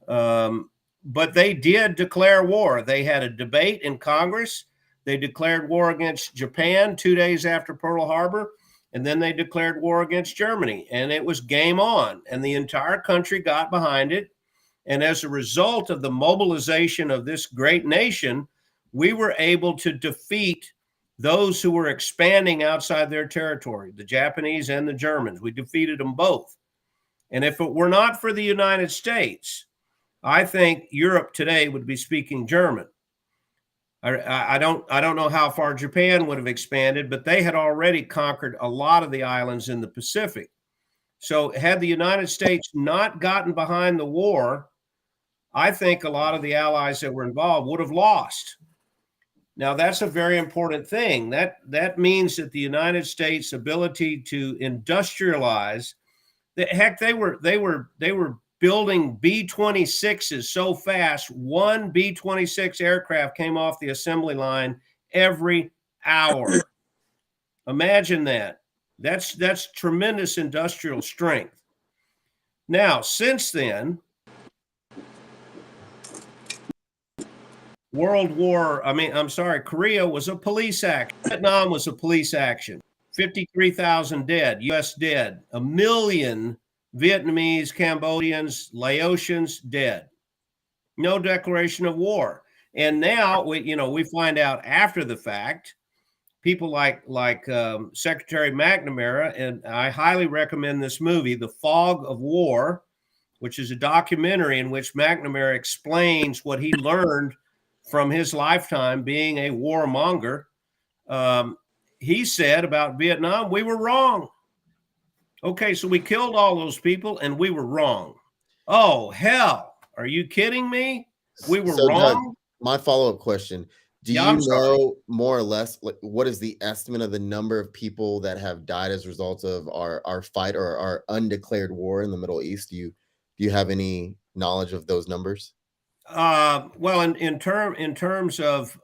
B: But they did declare war. They had a debate in Congress. They declared war against Japan 2 days after Pearl Harbor. And then they declared war against Germany, and it was game on, and the entire country got behind it. And as a result of the mobilization of this great nation, we were able to defeat those who were expanding outside their territory, the Japanese and the Germans. We defeated them both. And if it were not for the United States, I think Europe today would be speaking German. I don't know how far Japan would have expanded, but they had already conquered a lot of the islands in the Pacific. So had the United States not gotten behind the war, I think a lot of the allies that were involved would have lost. Now, that's a very important thing. That means that the United States' ability to industrialize Heck, they were building B-26s so fast. One B-26 aircraft came off the assembly line every hour. Imagine that. That's tremendous industrial strength. Now, since then, Korea was a police action. Vietnam was a police action. 53,000 dead, U.S. dead. 1 million Vietnamese, Cambodians, Laotians dead. No declaration of war. And now we find out after the fact, people like Secretary McNamara, and I highly recommend this movie, The Fog of War, which is a documentary in which McNamara explains what he learned from his lifetime being a warmonger. He said about Vietnam, we were wrong. Okay, so we killed all those people and we were wrong. Oh, hell. Are you kidding me? We were wrong.
E: Doug, my follow-up question. Do you know more or less what is the estimate of the number of people that have died as a result of our fight or our undeclared war in the Middle East? Do you have any knowledge of those numbers?
B: Well, in terms of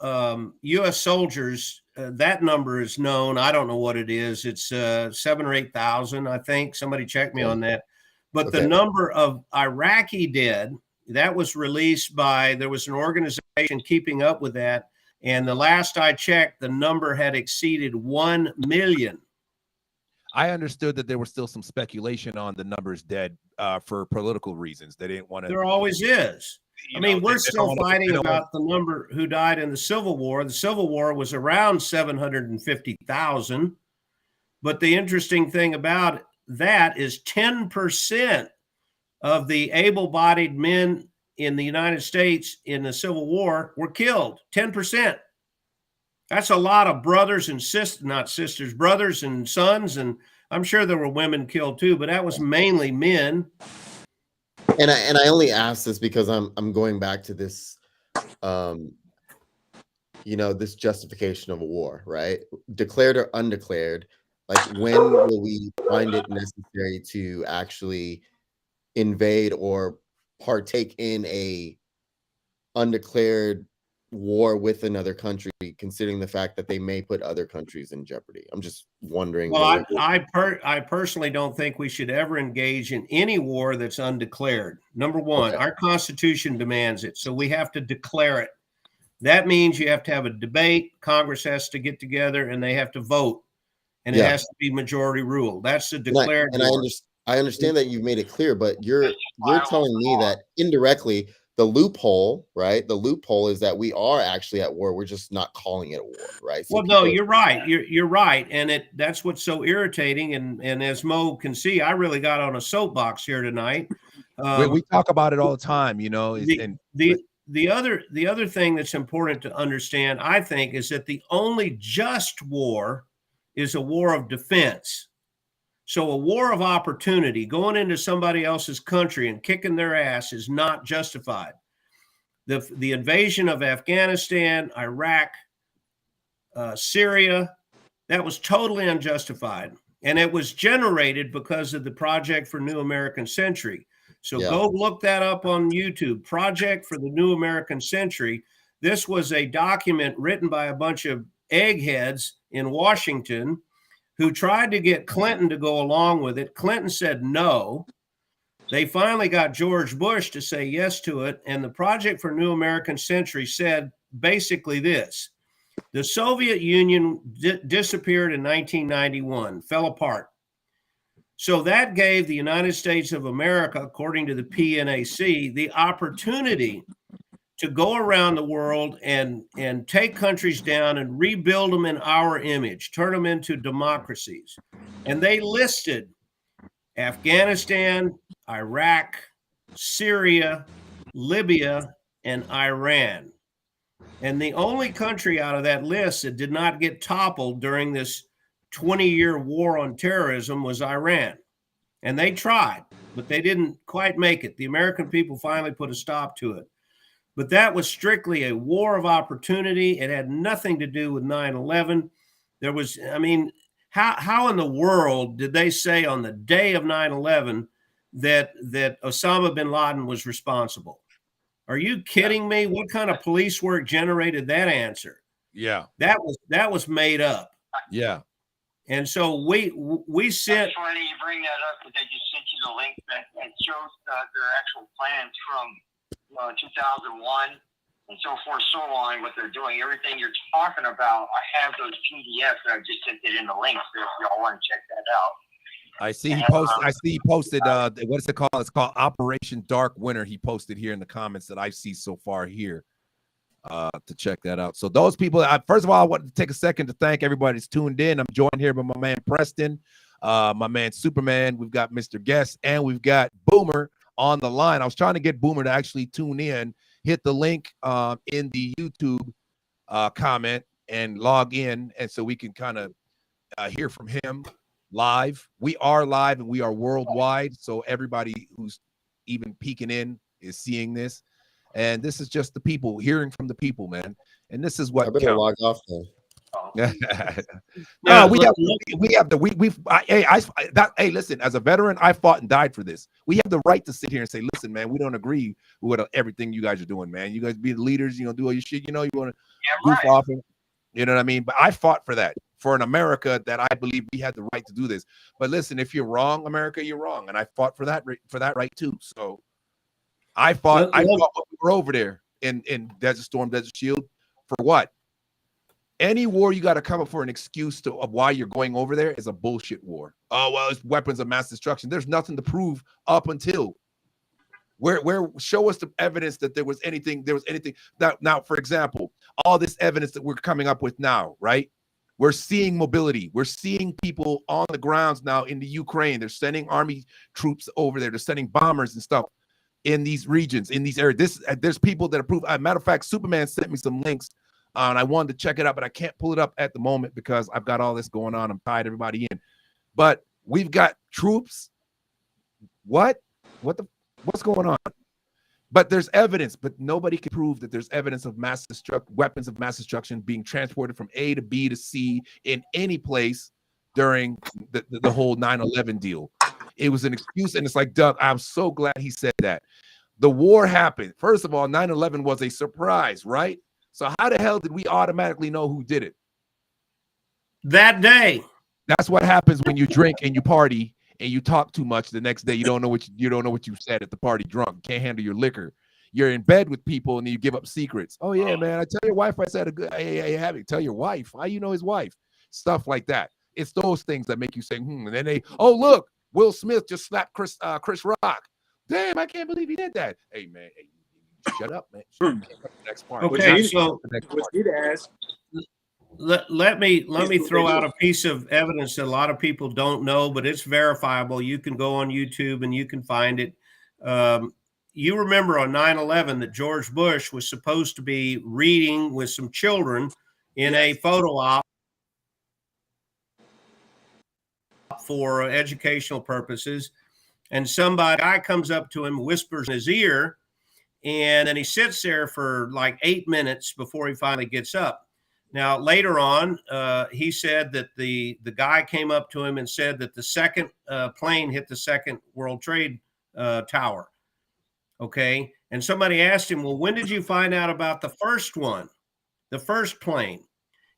B: U.S. soldiers, that number is known. I don't know what it is. It's 7,000 or 8,000, I think. Somebody check me on that. But the number of Iraqi dead, that was released there was an organization keeping up with that. And the last I checked, the number had exceeded 1 million.
A: I understood that there was still some speculation on the numbers dead for political reasons. They didn't want to.
B: There always is. We're still fighting about the number who died in the Civil War. The Civil War was around 750,000. But the interesting thing about that is 10% of the able-bodied men in the United States in the Civil War were killed. 10%. That's a lot of brothers and brothers and sons. And I'm sure there were women killed too, but that was mainly men.
E: And I only ask this because I'm going back to this, this justification of a war, right? Declared or undeclared. Like, when will we find it necessary to actually invade or partake in a undeclared war with another country, considering the fact that they may put other countries in jeopardy? I'm just wondering.
B: Well, I personally don't think we should ever engage in any war that's undeclared. Number one, our Constitution demands it, so we have to declare it. That means you have to have a debate. Congress has to get together and they have to vote, and it has to be majority rule. That's the declared.
E: And I understand that you've made it clear, but you're telling me that indirectly the loophole, right? The loophole is that we are actually at war. We're just not calling it a war, right? So
B: no, you're right. You're right. And that's what's so irritating. And as Mo can see, I really got on a soapbox here tonight.
A: We talk about it all the time,
B: The other thing that's important to understand, I think, is that the only just war is a war of defense. So a war of opportunity, going into somebody else's country and kicking their ass, is not justified. The invasion of Afghanistan, Iraq, Syria, that was totally unjustified. And it was generated because of the Project for New American Century. So go look that up on YouTube, Project for the New American Century. This was a document written by a bunch of eggheads in Washington who tried to get Clinton to go along with it. Clinton said no. They finally got George Bush to say yes to it. And the Project for New American Century said basically this: the Soviet Union disappeared in 1991, fell apart. So that gave the United States of America, according to the PNAC, the opportunity to go around the world and take countries down and rebuild them in our image, turn them into democracies. And they listed Afghanistan, Iraq, Syria, Libya, and Iran. And the only country out of that list that did not get toppled during this 20-year war on terrorism was Iran. And they tried, but they didn't quite make it. The American people finally put a stop to it. But that was strictly a war of opportunity. It had nothing to do with 9/11. There was, How in the world did they say on the day of 9/11 that Osama bin Laden was responsible? Are you kidding me? What kind of police work generated that answer?
A: Yeah.
B: That was made up.
A: Yeah.
B: And so we sent.
C: That's funny you bring that up, because they just sent you the link that shows their actual plans from 2001 and so forth, so on, what they're doing, everything you're talking about. I have those PDFs that I just sent it in the links there if y'all want to check that out.
A: I see he posted. I see he posted. What is it called? It's called Operation Dark Winter. He posted here in the comments that I see so far here. To check that out. So those people. First of all, I want to take a second to thank everybody that's tuned in. I'm joined here by my man Preston, my man Superman. We've got Mr. Guest, and we've got Boomer on the line. I was trying to get Boomer to actually tune in. Hit the link in the YouTube comment and log in, and so we can kind of hear from him live. We are live and we are worldwide, so everybody who's even peeking in is seeing this. And this is just the people hearing from the people, man. And this is what
E: I better log off then.
A: No, hey, listen, as a veteran, I fought and died for this. We have the right to sit here and say, listen, man, we don't agree with everything you guys are doing, man. You guys be the leaders, do all your shit, you want to goof off, and, you know what I mean? But I fought for that, for an America that I believe we had the right to do this. But listen, if you're wrong, America, you're wrong. And I fought for that right too. So I fought when we were over there in Desert Storm, Desert Shield. For what? Any war you got to come up for an excuse of why you're going over there is a bullshit war. Oh, well, it's weapons of mass destruction. There's nothing to prove up until where show us the evidence that there was anything that now, for example, all this evidence that we're coming up with now, right? We're seeing mobility. We're seeing people on the grounds now in the Ukraine. They're sending army troops over there. They're sending bombers and stuff in these regions, in these areas. There's people that approve. As a matter of fact, Superman sent me some links. And I wanted to check it out, but I can't pull it up at the moment because I've got all this going on. I'm tied everybody in. But we've got troops. What's going on? But there's evidence, but nobody can prove that there's evidence of weapons of mass destruction being transported from A to B to C in any place during the whole 9/11 deal. It was an excuse, and it's like, Doug, I'm so glad he said that. The war happened. First of all, 9/11 was a surprise, right? So how the hell did we automatically know who did it?
B: That day.
A: That's what happens when you drink and you party and you talk too much. The next day you don't know what you said at the party drunk. Can't handle your liquor. You're in bed with people and you give up secrets. Oh yeah, man. I tell your wife I said a good. Hey, tell your wife. How you know his wife? Stuff like that. It's those things that make you say, And then look, Will Smith just slapped Chris Rock. Damn, I can't believe he did that. Hey man. Shut up, man. Next part.
B: Okay, so let me throw out a piece of evidence that a lot of people don't know, but it's verifiable. You can go on YouTube and you can find it. You remember on 9/11 that George Bush was supposed to be reading with some children in a photo op for educational purposes, and guy comes up to him, whispers in his ear. And then he sits there for like 8 minutes before he finally gets up. Now, later on, he said that the guy came up to him and said that the second plane hit the second World Trade Tower. Okay. And somebody asked him, well, when did you find out about the first one, the first plane?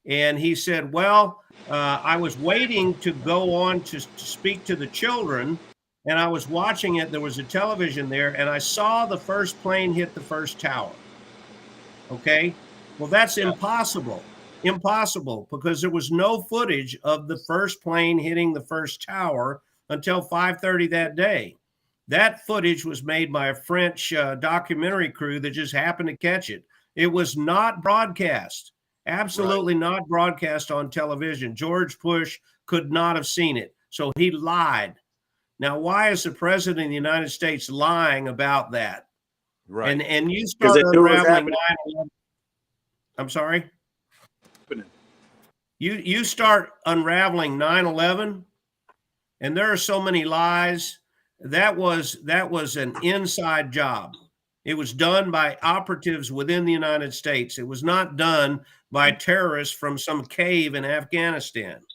B: And he said, well, I was waiting to go on to speak to the children. And I was watching it. There was a television there, and I saw the first plane hit the first tower. Okay? Well, that's impossible. Impossible, because there was no footage of the first plane hitting the first tower until 5:30 that day. That footage was made by a French documentary crew that just happened to catch it. It was not broadcast. Absolutely not broadcast on television. George Bush could not have seen it. So he lied. Now, why is the president of the United States lying about that?
A: Right.
B: And you start unraveling 9/11. I'm sorry? You start unraveling 9/11, and there are so many lies. That was an inside job. It was done by operatives within the United States. It was not done by terrorists from some cave in Afghanistan.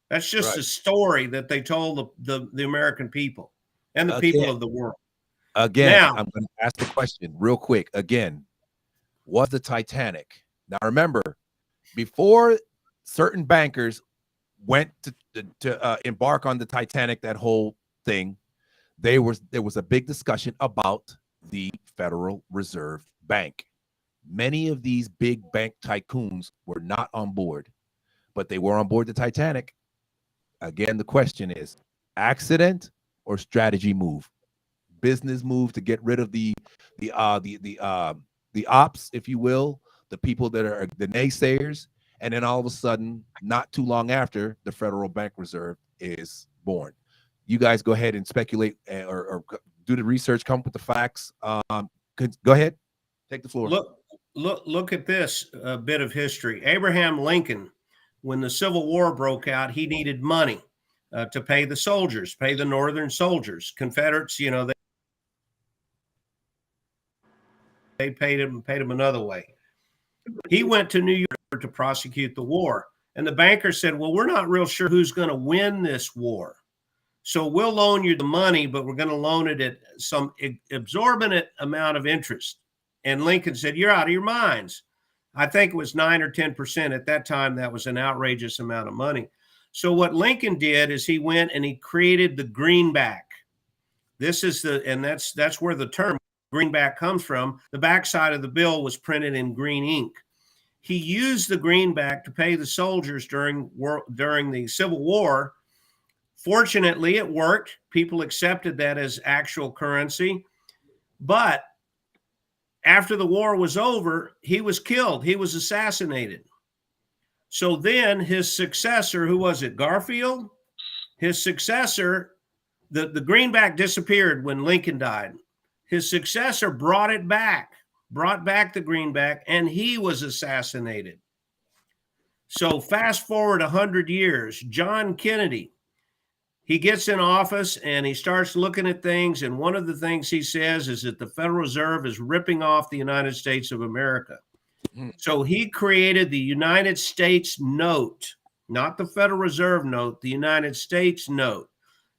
B: That's just
A: Right.
B: a story that they told the American people and the people of the world.
A: Again,
B: Now-
A: I'm going to ask the question real quick. Again, was the Titanic? Now, remember, before certain bankers went to embark on the Titanic, that whole thing, there was a big discussion about the Federal Reserve Bank. Many of these big bank tycoons were not on board, but they were on board the Titanic. Again, the question is accident or strategy move, business move to get rid of the ops, if you will, the people that are the naysayers, and then all of a sudden, not too long after, the Federal Bank Reserve is born. You guys go ahead and speculate or do the research, come up with the facts. Go ahead, take the floor.
B: Look at this bit of history. Abraham Lincoln, when the Civil War broke out, he needed money to pay the soldiers, pay the Northern soldiers. Confederates, you know, they paid him another way. He went to New York to prosecute the war. And the banker said, well, we're not real sure who's going to win this war. So we'll loan you the money, but we're going to loan it at some exorbitant amount of interest. And Lincoln said, you're out of your minds. I think it was 9 or 10%. At that time, that was an outrageous amount of money. So what Lincoln did is he went and he created the greenback. This is that's where the term greenback comes from. The backside of the bill was printed in green ink. He used the greenback to pay the soldiers during the Civil War. Fortunately, it worked. People accepted that as actual currency. But after the war was over, he was killed. He was assassinated. So then his successor, who was it, Garfield? His successor, the greenback disappeared when Lincoln died. His successor brought back the greenback, and he was assassinated. So fast forward 100 years, John Kennedy, he gets in office and he starts looking at things. And one of the things he says is that the Federal Reserve is ripping off the United States of America. So he created the United States note, not the Federal Reserve note, the United States note.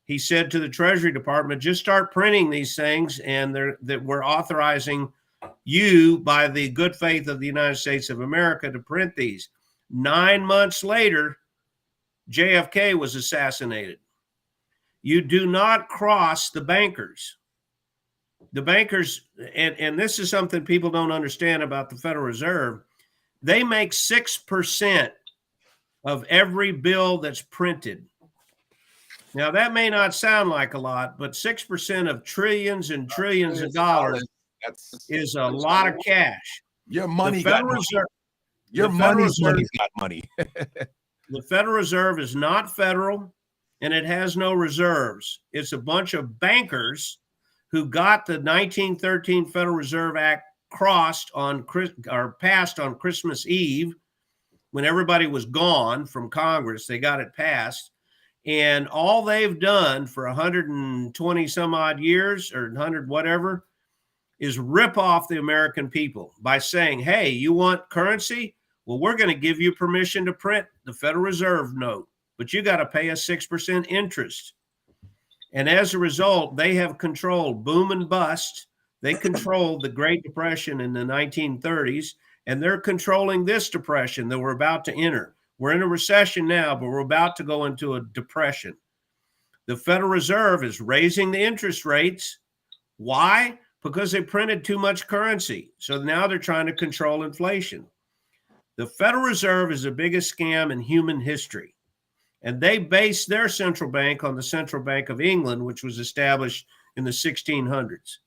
B: He said to the Treasury Department, just start printing these things, and that we're authorizing you by the good faith of the United States of America to print these. 9 months later, JFK was assassinated. You do not cross the bankers. The bankers, and this is something people don't understand about the Federal Reserve, they make 6% of every bill that's printed. Now, that may not sound like a lot, but 6% of trillions and trillions of dollars is a lot of cash.
A: Your money got money. Your money's got money.
B: The Federal Reserve is not federal, and it has no reserves. It's a bunch of bankers who got the 1913 Federal Reserve Act passed on Christmas Eve when everybody was gone from Congress. They got it passed. And all they've done for 120 some odd years or 100 whatever is rip off the American people by saying, hey, you want currency? Well, we're going to give you permission to print the Federal Reserve note, but you got to pay us 6% interest. And as a result, they have controlled boom and bust. They controlled the Great Depression in the 1930s, and they're controlling this depression that we're about to enter. We're in a recession now, but we're about to go into a depression. The Federal Reserve is raising the interest rates. Why? Because they printed too much currency. So now they're trying to control inflation. The Federal Reserve is the biggest scam in human history. And they base their central bank on the Central Bank of England, which was established in the 1600s.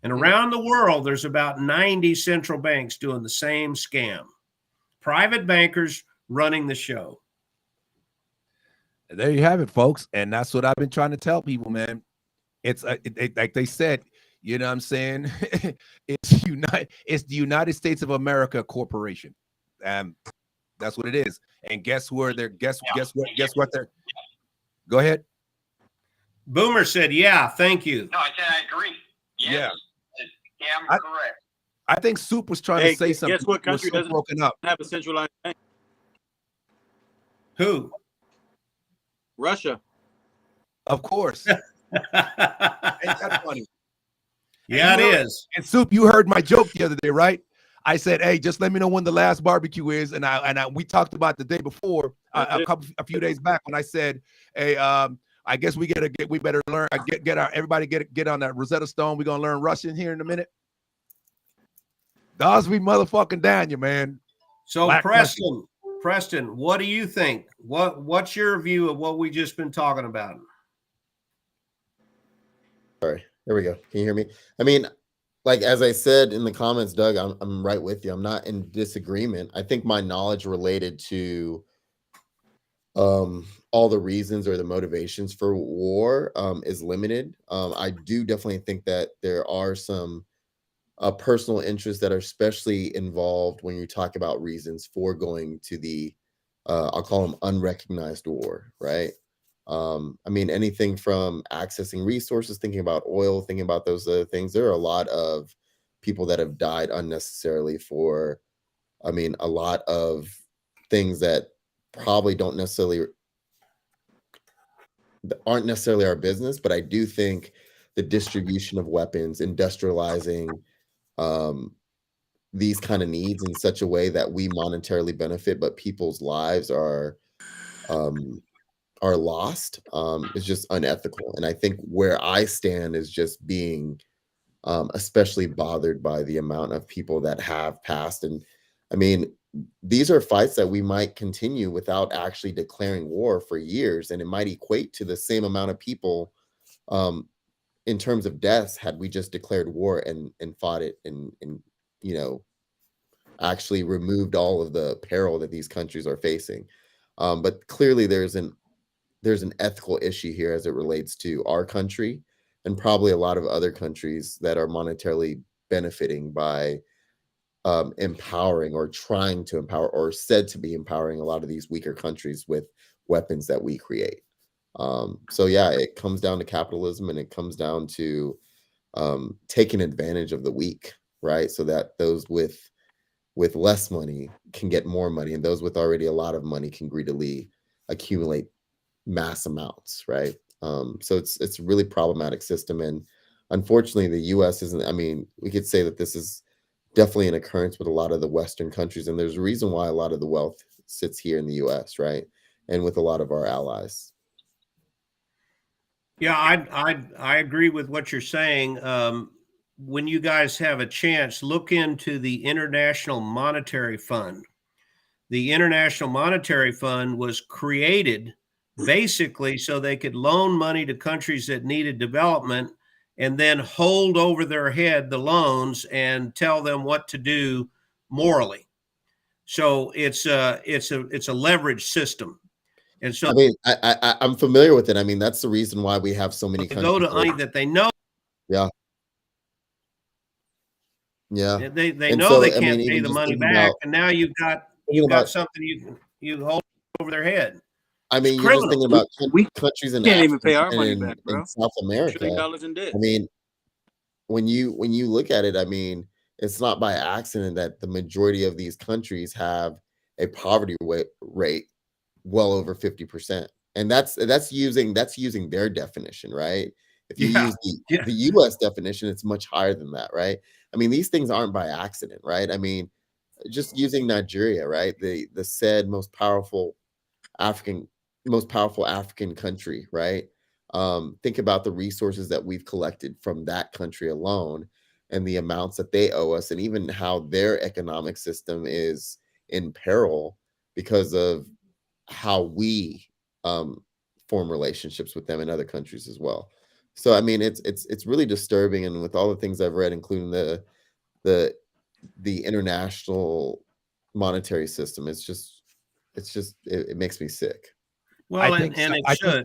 B: And around the world, there's about 90 central banks doing the same scam. Private bankers running the show.
A: There you have it, folks. And that's what I've been trying to tell people, man. It's like they said, you know what I'm saying? It's the United States of America Corporation. That's what it is. And guess where they're guess what they're go ahead.
B: Boomer said, yeah, thank you.
C: No, I said I agree. Yes. Yeah, I'm correct.
A: I think Soup was trying to say something.
D: Guess what country doesn't
A: broken up.
D: have a centralized bank?
B: Who?
D: Russia.
A: Of course. Ain't that funny?
B: Yeah,
A: And
B: it
A: you know-
B: is.
A: And Soup, you heard my joke the other day, right? I said, "Hey, just let me know when the last barbecue is." And we talked about the day before, a few days back, when I said, "Hey, I guess we better learn everybody get on that Rosetta Stone. We're gonna learn Russian here in a minute." Dawes, we motherfucking down you, man.
B: So
A: Black
B: Preston, what do you think? What's your view of what we just been talking about?
E: Sorry, there we go. Can you hear me? I mean, like as I said in the comments, Doug, I'm right with you. I'm not in disagreement. I think my knowledge related to all the reasons or the motivations for war is limited. I do definitely think that there are some personal interests that are especially involved when you talk about reasons for going to the I'll call them unrecognized war, right? I mean, anything from accessing resources, thinking about oil, thinking about those other things. There are a lot of people that have died unnecessarily for, I mean, a lot of things that probably aren't necessarily our business, but I do think the distribution of weapons, industrializing these kind of needs in such a way that we monetarily benefit, but people's lives are lost, is just unethical. And I think where I stand is just being especially bothered by the amount of people that have passed. And I mean, these are fights that we might continue without actually declaring war for years, and it might equate to the same amount of people in terms of deaths had we just declared war and fought it and you know, actually removed all of the peril that these countries are facing. But clearly there's an ethical issue here as it relates to our country and probably a lot of other countries that are monetarily benefiting by empowering or trying to empower or said to be empowering a lot of these weaker countries with weapons that we create. So yeah, it comes down to capitalism, and it comes down to taking advantage of the weak, right? So that those with less money can get more money, and those with already a lot of money can greedily accumulate mass amounts, right? So it's a really problematic system, and unfortunately the US isn't. I mean, we could say that this is definitely an occurrence with a lot of the Western countries, and there's a reason why a lot of the wealth sits here in the US, right? And with a lot of our allies.
B: Yeah, I agree with what you're saying. When you guys have a chance, look into the International Monetary Fund. The International Monetary Fund was created basically so they could loan money to countries that needed development and then hold over their head the loans and tell them what to do morally. So it's a leverage system. And so
E: I mean, I'm familiar with it. I mean, that's the reason why we have so many
B: they
E: countries.
B: go to money that they know.
E: Yeah.
B: They
E: And
B: know
E: so,
B: they
E: I
B: can't
E: mean,
B: pay
E: even
B: the
E: just
B: money
E: thinking
B: back,
E: about-
B: and now you've got something you hold over their head.
E: I mean,
B: It's
E: you're just
B: criminal.
E: thinking about
D: We
E: countries in
D: can't even
E: Africa
D: pay our money
E: and
D: back, bro.
E: in South America.
D: $1 trillion in debt.
E: I mean, when you look at it, I mean, it's not by accident that the majority of these countries have a poverty rate well over 50%, and that's using their definition, right? If you
B: Yeah,
E: use
B: yeah.
E: the U.S. definition, it's much higher than that, right? I mean, these things aren't by accident, right? I mean, just using Nigeria, right? The said most powerful African country, right? Think about the resources that we've collected from that country alone and the amounts that they owe us, and even how their economic system is in peril because of how we form relationships with them in other countries as well. So I mean, it's really disturbing, and with all the things I've read, including the international monetary system, it makes me sick.
B: Well,
A: I think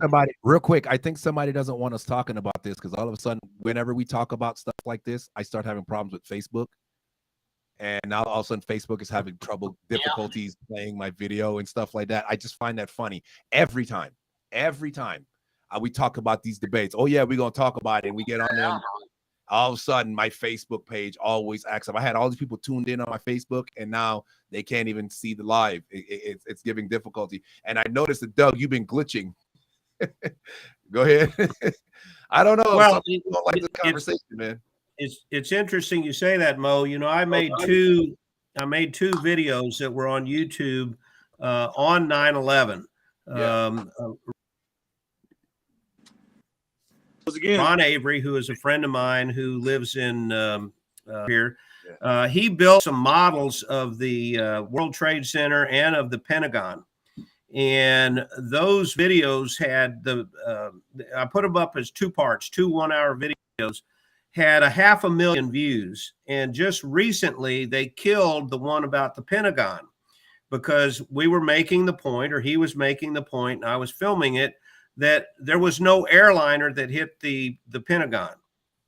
A: somebody real quick. I think somebody doesn't want us talking about this because all of a sudden, whenever we talk about stuff like this, I start having problems with Facebook, and now all of a sudden, Facebook is having difficulties playing my video and stuff like that. I just find that funny every time. We talk about these debates. Oh yeah, we're gonna talk about it, and we get on there. And all of a sudden, my Facebook page always acts up. I had all these people tuned in on my Facebook, and now they can't even see the live. It's giving difficulty. And I noticed that, Doug, you've been glitching. Go ahead. I don't know.
B: Well,
A: Some people don't like the conversation, man.
B: It's interesting you say that, Mo. You know, I made two videos that were on YouTube on 9/11.
A: Yeah.
D: Again.
B: Ron Avery, who is a friend of mine who lives in here, he built some models of the World Trade Center and of the Pentagon. And those videos had I put them up as two parts, 2 1-hour videos, had 500,000 views. And just recently they killed the one about the Pentagon because we were making the point, or he was making the point, and I was filming it, that there was no airliner that hit the Pentagon.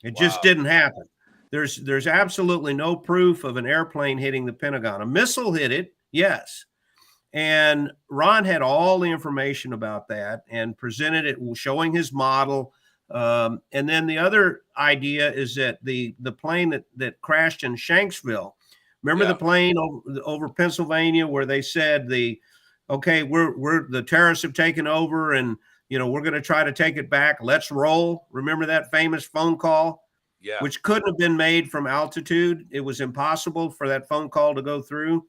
B: It just didn't happen. There's absolutely no proof of an airplane hitting the Pentagon. A missile hit it, yes. And Ron had all the information about that and presented it, showing his model. And then the other idea is that the plane that crashed in Shanksville, remember the plane over Pennsylvania where they said we're the terrorists have taken over and we're going to try to take it back. Let's roll. Remember that famous phone call?
A: Yeah.
B: Which couldn't have been made from altitude. It was impossible for that phone call to go through.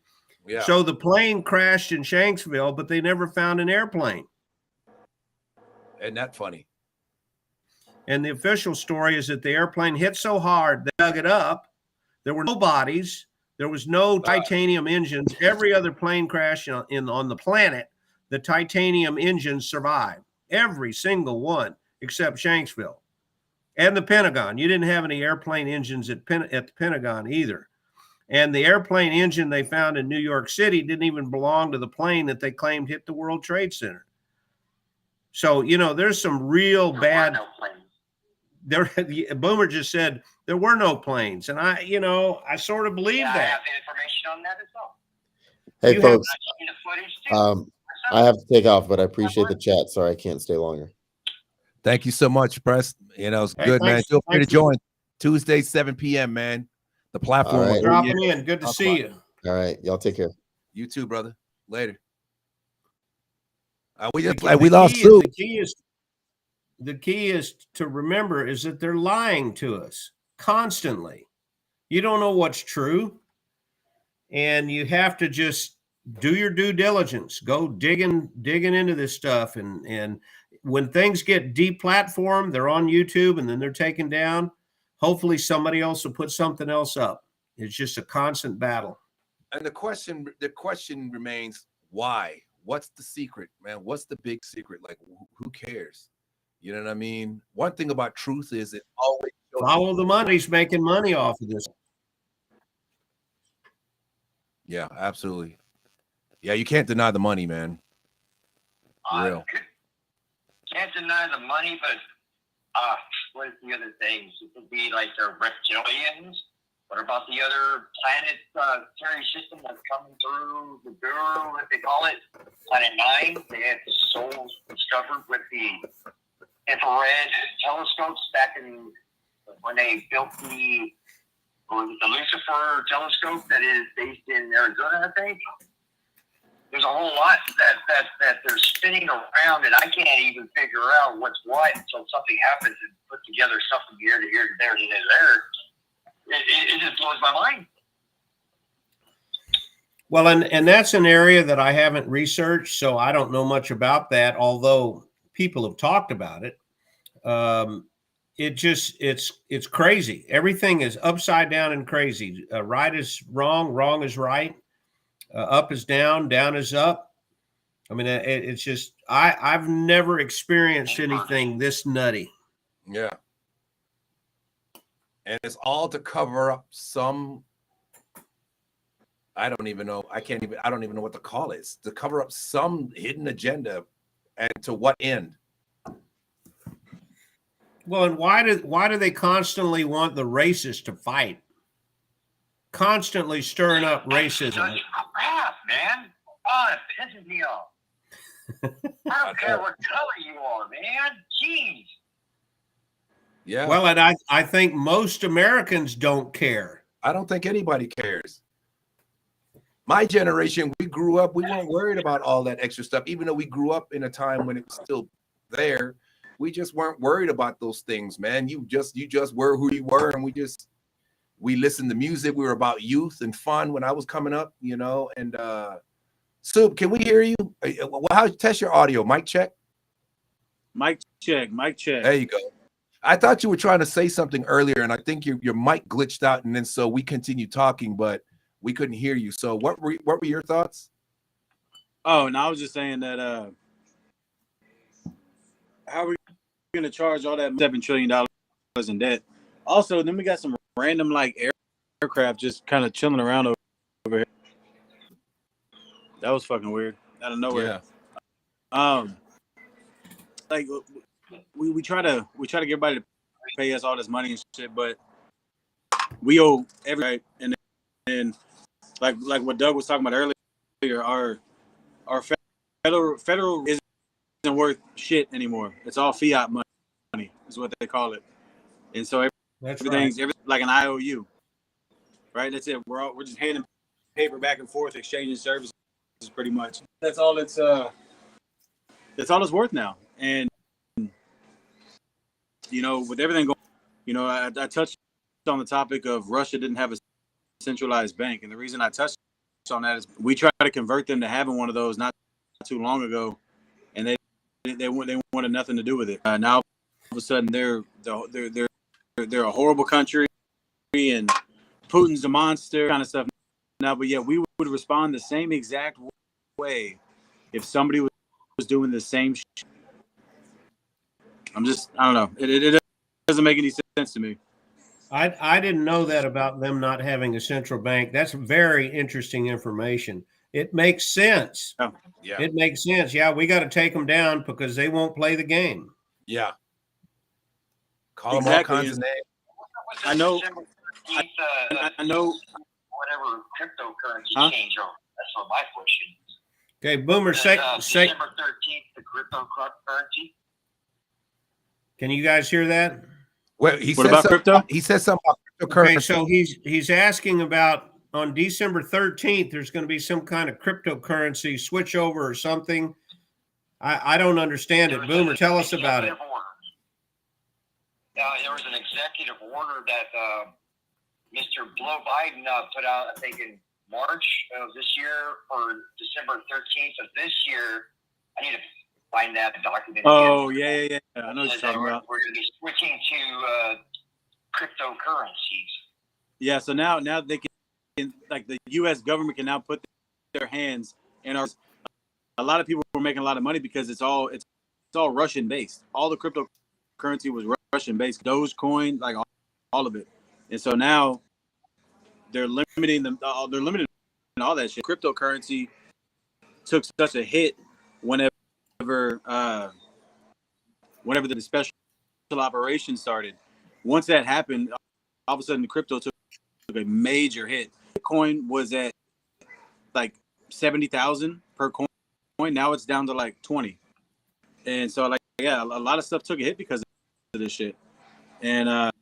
A: Yeah.
B: So the plane crashed in Shanksville, but they never found an airplane.
A: Isn't that funny?
B: And the official story is that the airplane hit so hard, they dug it up. There were no bodies. There was no titanium engines. Every other plane crash on the planet, the titanium engines survived. Every single one except Shanksville and the Pentagon. You didn't have any airplane engines at the Pentagon either. And the airplane engine they found in New York City didn't even belong to the plane that they claimed hit the World Trade Center. So, there's some real bad.
C: No planes.
B: Boomer just said there were no planes. And I sort of believe that.
C: I have information on that as well.
E: Hey, folks,
C: The footage too.
E: I have to take off, but I appreciate the chat. Sorry, I can't stay longer.
A: Thank you so much, Press. It's good, man. Feel free to join Tuesday, 7 p.m., man. The platform.
E: All right.
B: Dropping in. Good to see you.
E: All right. Y'all take care.
A: You too, brother. Later. We lost Sue.
B: The key is to remember is that they're lying to us constantly. You don't know what's true. And you have to just do your due diligence. Go digging into this stuff. And when things get deplatformed, they're on YouTube and then they're taken down. Hopefully somebody else will put something else up. It's just a constant battle.
A: And the question remains, why? What's the secret, man? What's the big secret? Like, who cares? You know what I mean? One thing about truth is it always
B: follow the money. He's making money off of this.
A: Yeah, absolutely. Yeah, you can't deny the money, man. Real.
C: Can't deny the money, but what is the other things? It could be like they're reptilians. What about the other planetary system that's coming through the Guru, what they call it? Planet 9. They had souls discovered with the infrared telescopes back in when they built the Lucifer telescope that is based in Arizona, I think. There's a whole lot that they're spinning around, and I can't even figure out what's what until something happens and put together something here to here to there to there. It just blows my mind.
B: Well, and that's an area that I haven't researched, so I don't know much about that, although people have talked about it. It's crazy. Everything is upside down and crazy. Right is wrong, wrong is right. Up is down, down is up. I mean, it's just, I've never experienced anything this nutty.
A: Yeah. And it's all to cover up some, I don't even know what to call it. It's to cover up some hidden agenda, and to what end?
B: Well, and why do they constantly want the racists to fight? Constantly stirring up racism.
C: Such crap, man. Oh, it pisses me off. I don't care what color you are, man. Jeez.
B: Yeah. Well, and I think most Americans don't care.
A: I don't think anybody cares. My generation, we grew up, we weren't worried about all that extra stuff, even though we grew up in a time when it was still there. We just weren't worried about those things, man. You just were who you were, and we listened to music. We were about youth and fun when I was coming up, you know. And Soup, can we hear you? How test your audio? Mic check.
D: Mic check. Mic check.
A: There you go. I thought you were trying to say something earlier, and I think your mic glitched out, and then so we continued talking, but we couldn't hear you. So what were your thoughts?
D: Oh, and I was just saying that how are we going to charge all that $7 trillion in debt? Also, then we got some random like aircraft just kind of chilling around over here. That was fucking weird out of nowhere.
A: Yeah.
D: Like we try to get everybody to pay us all this money and shit, but we owe everybody. And like what Doug was talking about earlier, our federal isn't worth shit anymore. It's all fiat money is what they call it. And so everything's like an IOU, right? That's it. We're just handing paper back and forth, exchanging services pretty much. That's all it's worth now. And you know, with everything going, you know, I touched on the topic of Russia didn't have a centralized bank, and the reason I touched on that is we tried to convert them to having one of those not too long ago, and they wanted nothing to do with it. Now all of a sudden they're a horrible country, and Putin's a monster, kind of stuff. Now, but yeah, we would respond the same exact way if somebody was doing the same shit. I don't know. It doesn't make any sense to me.
B: I didn't know that about them not having a central bank. That's very interesting information. It makes sense.
D: Oh,
A: yeah.
B: It makes sense. Yeah, we got to take them down because they won't play the game.
A: Yeah. Call them all kinds of names.
D: I know. I know.
C: Whatever cryptocurrency change over. That's what my question is.
B: Okay, Boomer, say
C: December 13th, the cryptocurrency.
B: Can you guys hear that?
A: Well,
D: What about crypto?
A: He said something about cryptocurrency.
B: Okay, so he's asking about on December 13th, there's going to be some kind of cryptocurrency switch over or something. I don't understand it. Boomer, tell us about it.
C: There was an executive order that Mr. Blow Biden put out, I think, in March of this year or December 13th of this year. I need to find that document.
D: Oh, yeah. I know what you're talking about.
C: We're going to be switching to cryptocurrencies.
D: Yeah, so now they can, like the U.S. government can now put their hands in our. A lot of people were making a lot of money because it's all Russian based. All the cryptocurrency was Russian based. Dogecoin, like all of it, and so now they're limiting them. They're limiting all that shit. Cryptocurrency took such a hit whenever the special operation started. Once that happened, all of a sudden the crypto took a major hit. Bitcoin was at like 70,000 per coin. Now it's down to like 20. And so like, yeah, a lot of stuff took a hit because of this shit. And I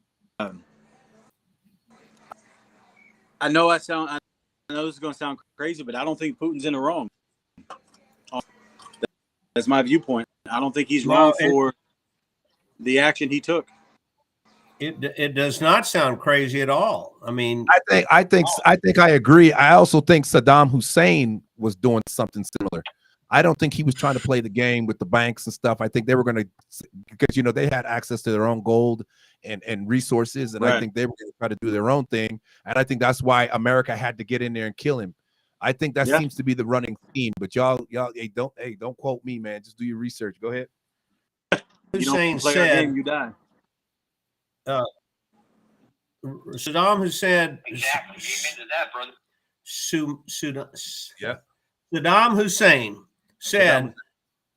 D: know this is going to sound crazy, but I don't think Putin's in the wrong. That's my viewpoint. I don't think he's wrong for the action he took.
B: It does not sound crazy at all. I mean,
A: I think I agree. I also think Saddam Hussein was doing something similar. I don't think he was trying to play the game with the banks and stuff. I think they were going to, because, you know, they had access to their own gold and resources. And right. I think they were going to try to do their own thing. And I think that's why America had to get in there and kill him. I think that seems to be the running theme, but y'all, don't quote me, man. Just do your research. Go ahead.
B: Hussein said,
D: game, you die.
B: Saddam Hussein.
C: Exactly. Amen to that, brother.
B: Saddam Hussein said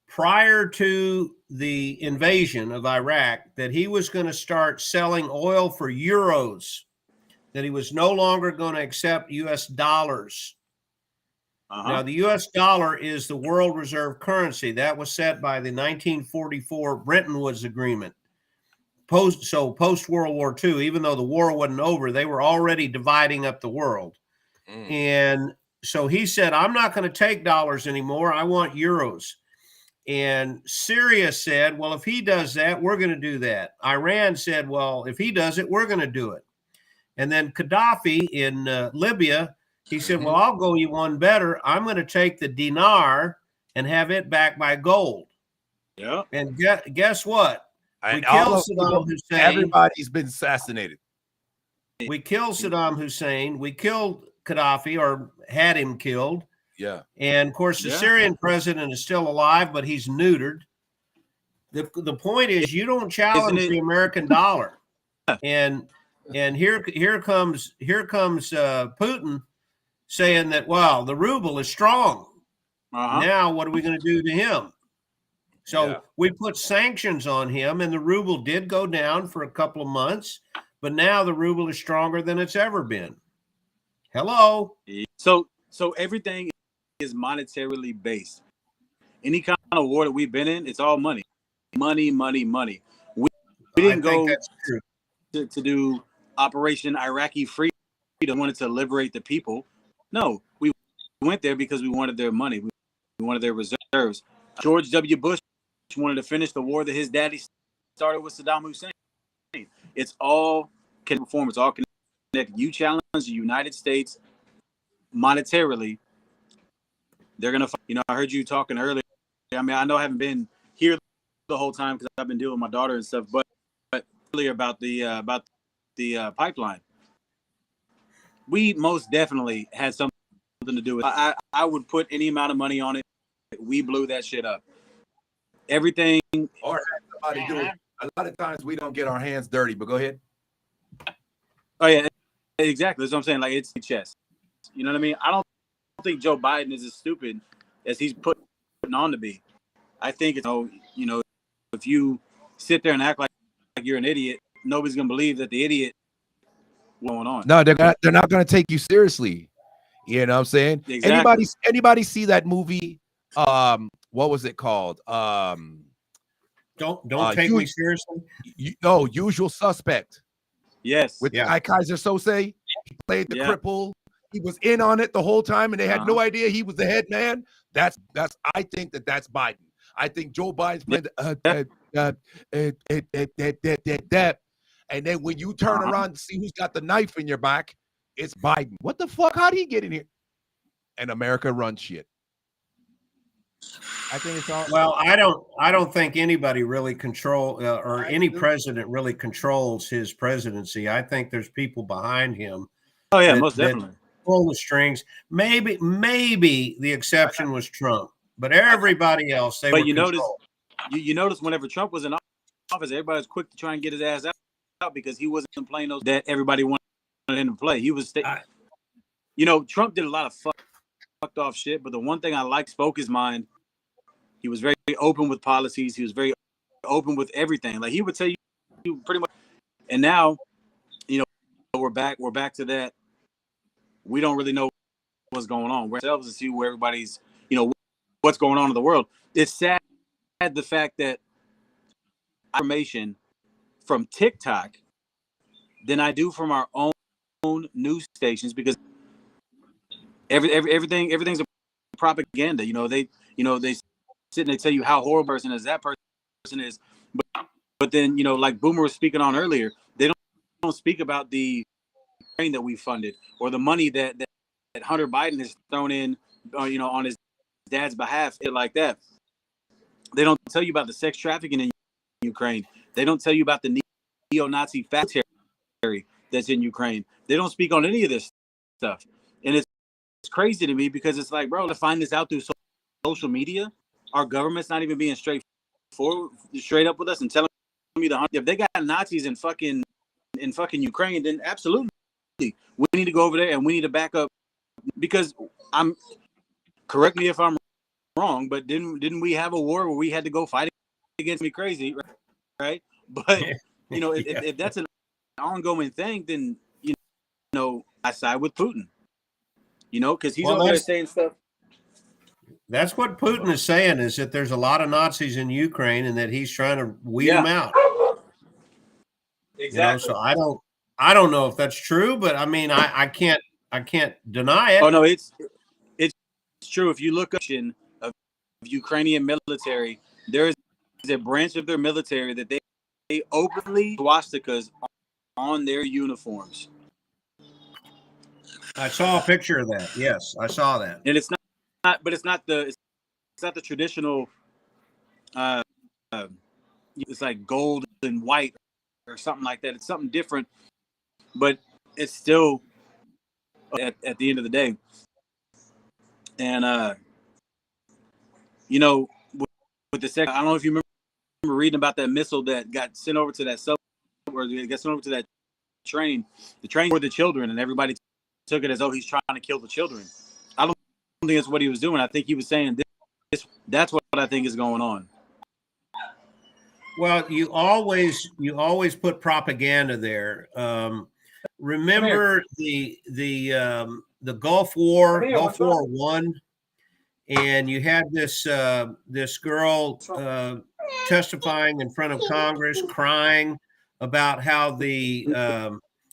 B: prior to the invasion of Iraq that he was going to start selling oil for euros, that he was no longer going to accept U.S. dollars. Now, the U.S. dollar is the world reserve currency. That was set by the 1944 Bretton Woods Agreement. Post World War II, even though the war wasn't over, they were already dividing up the world. And so he said, I'm not going to take dollars anymore. I want euros. And Syria said, well, if he does that, we're going to do that. Iran said, well, if he does it, we're going to do it. And then Gaddafi in Libya, he said, well, I'll go you one better. I'm going to take the dinar and have it backed by gold.
D: Yeah.
B: And guess what? We
A: And
B: killed
A: all of
B: Saddam Hussein.
A: Everybody's been assassinated.
B: We killed Saddam Hussein. We killed Gaddafi, or had him killed.
A: Yeah.
B: And of course, the
D: Yeah.
B: Syrian president is still alive, but he's neutered. The point is, you don't challenge the American dollar. And here comes Putin saying that, well, the ruble is strong. Now what are we going to do to him? So we put sanctions on him, and the ruble did go down for a couple of months, but now the ruble is stronger than it's ever been. Hello.
D: So everything is monetarily based. Any kind of war that we've been in, it's all money. Money. We didn't go to do Operation Iraqi Freedom. We wanted to liberate the people. No, we went there because we wanted their money. We wanted their reserves. George W. Bush wanted to finish the war that his daddy started with Saddam Hussein. It's all perform. It's all connected. You challenge the United States monetarily, they're gonna. I heard you talking earlier. I mean, I know I haven't been here the whole time because I've been dealing with my daughter and stuff. But earlier about the pipeline, we most definitely had something to do with it. I would put any amount of money on it. We blew that shit up. Everything.
A: Or somebody do it. A lot of times we don't get our hands dirty, but go ahead.
D: Oh yeah, exactly. That's what I'm saying. Like, it's chess. You know what I mean? I don't think Joe Biden is as stupid as he's putting on to be. I think if you sit there and act like you're an idiot, nobody's gonna believe that the idiot going on.
A: No, they're not going to take you seriously. You know what I'm saying?
D: Exactly.
A: Anybody see that movie? What was it called?
B: Don't take me seriously.
A: Usual Suspect.
D: Yes.
A: With Guy Kaiser Sose. He played the cripple. He was in on it the whole time, and they had no idea he was the head man. I think that's Biden. I think Joe Biden's playing and then when you turn around to see who's got the knife in your back, it's Biden. What the fuck? How did he get in here? And America runs shit. I think it's all.
B: Well, I don't think anybody really or any president really controls his presidency. I think there's people behind him.
D: Oh yeah, most definitely.
B: Pull the strings. Maybe the exception was Trump, but everybody else they. But
D: you notice whenever Trump was in office, everybody was quick to try and get his ass out because he wasn't playing those that everybody wanted him to play. He was, Trump did a lot of fucked off shit, but the one thing I spoke his mind. He was very open with policies. He was very open with everything. Like, he would tell you pretty much. And now, we're back to that. We don't really know what's going on. We're ourselves to see where everybody's, what's going on in the world. It's sad the fact that information from TikTok than I do from our own news stations, because everything's a propaganda. They sit and they tell you how horrible person is that person is, but then like Boomer was speaking on earlier, they don't speak about the Ukraine that we funded or the money that Hunter Biden has thrown in, on his dad's behalf, like that. They don't tell you about the sex trafficking in Ukraine. They don't tell you about the neo-Nazi factory that's in Ukraine. They don't speak on any of this stuff, and it's crazy to me because it's like, bro, to find this out through social media. Our government's not even being straight up with us and telling me if they got Nazis in fucking Ukraine, then absolutely we need to go over there and we need to back up, because correct me if I'm wrong, but didn't we have a war where we had to go fight against me crazy, right? But if that's an ongoing thing, then I side with Putin, because he's over there saying stuff.
B: That's what Putin is saying, is that there's a lot of Nazis in Ukraine and that he's trying to weed them out.
D: Exactly.
B: So I don't know if that's true, but I mean, I can't deny it.
D: Oh no, it's true. If you look up of Ukrainian military, there is a branch of their military that they openly swastikas on their uniforms.
B: I saw a picture of that. Yes, I saw that.
D: And it's not but it's not the traditional it's like gold and white or something like that. It's something different, but it's still at the end of the day. And you know, with the second, I don't know if you remember reading about that missile that got sent over to that sub, or got sent over to that train. The train for the children, and everybody took it as though he's trying to kill the children. I don't think that's what he was doing. I think he was saying this. That's what I think is going on.
B: Well, you always put propaganda there. Remember the Gulf War, Gulf War I, and you had this girl testifying in front of Congress, crying about how the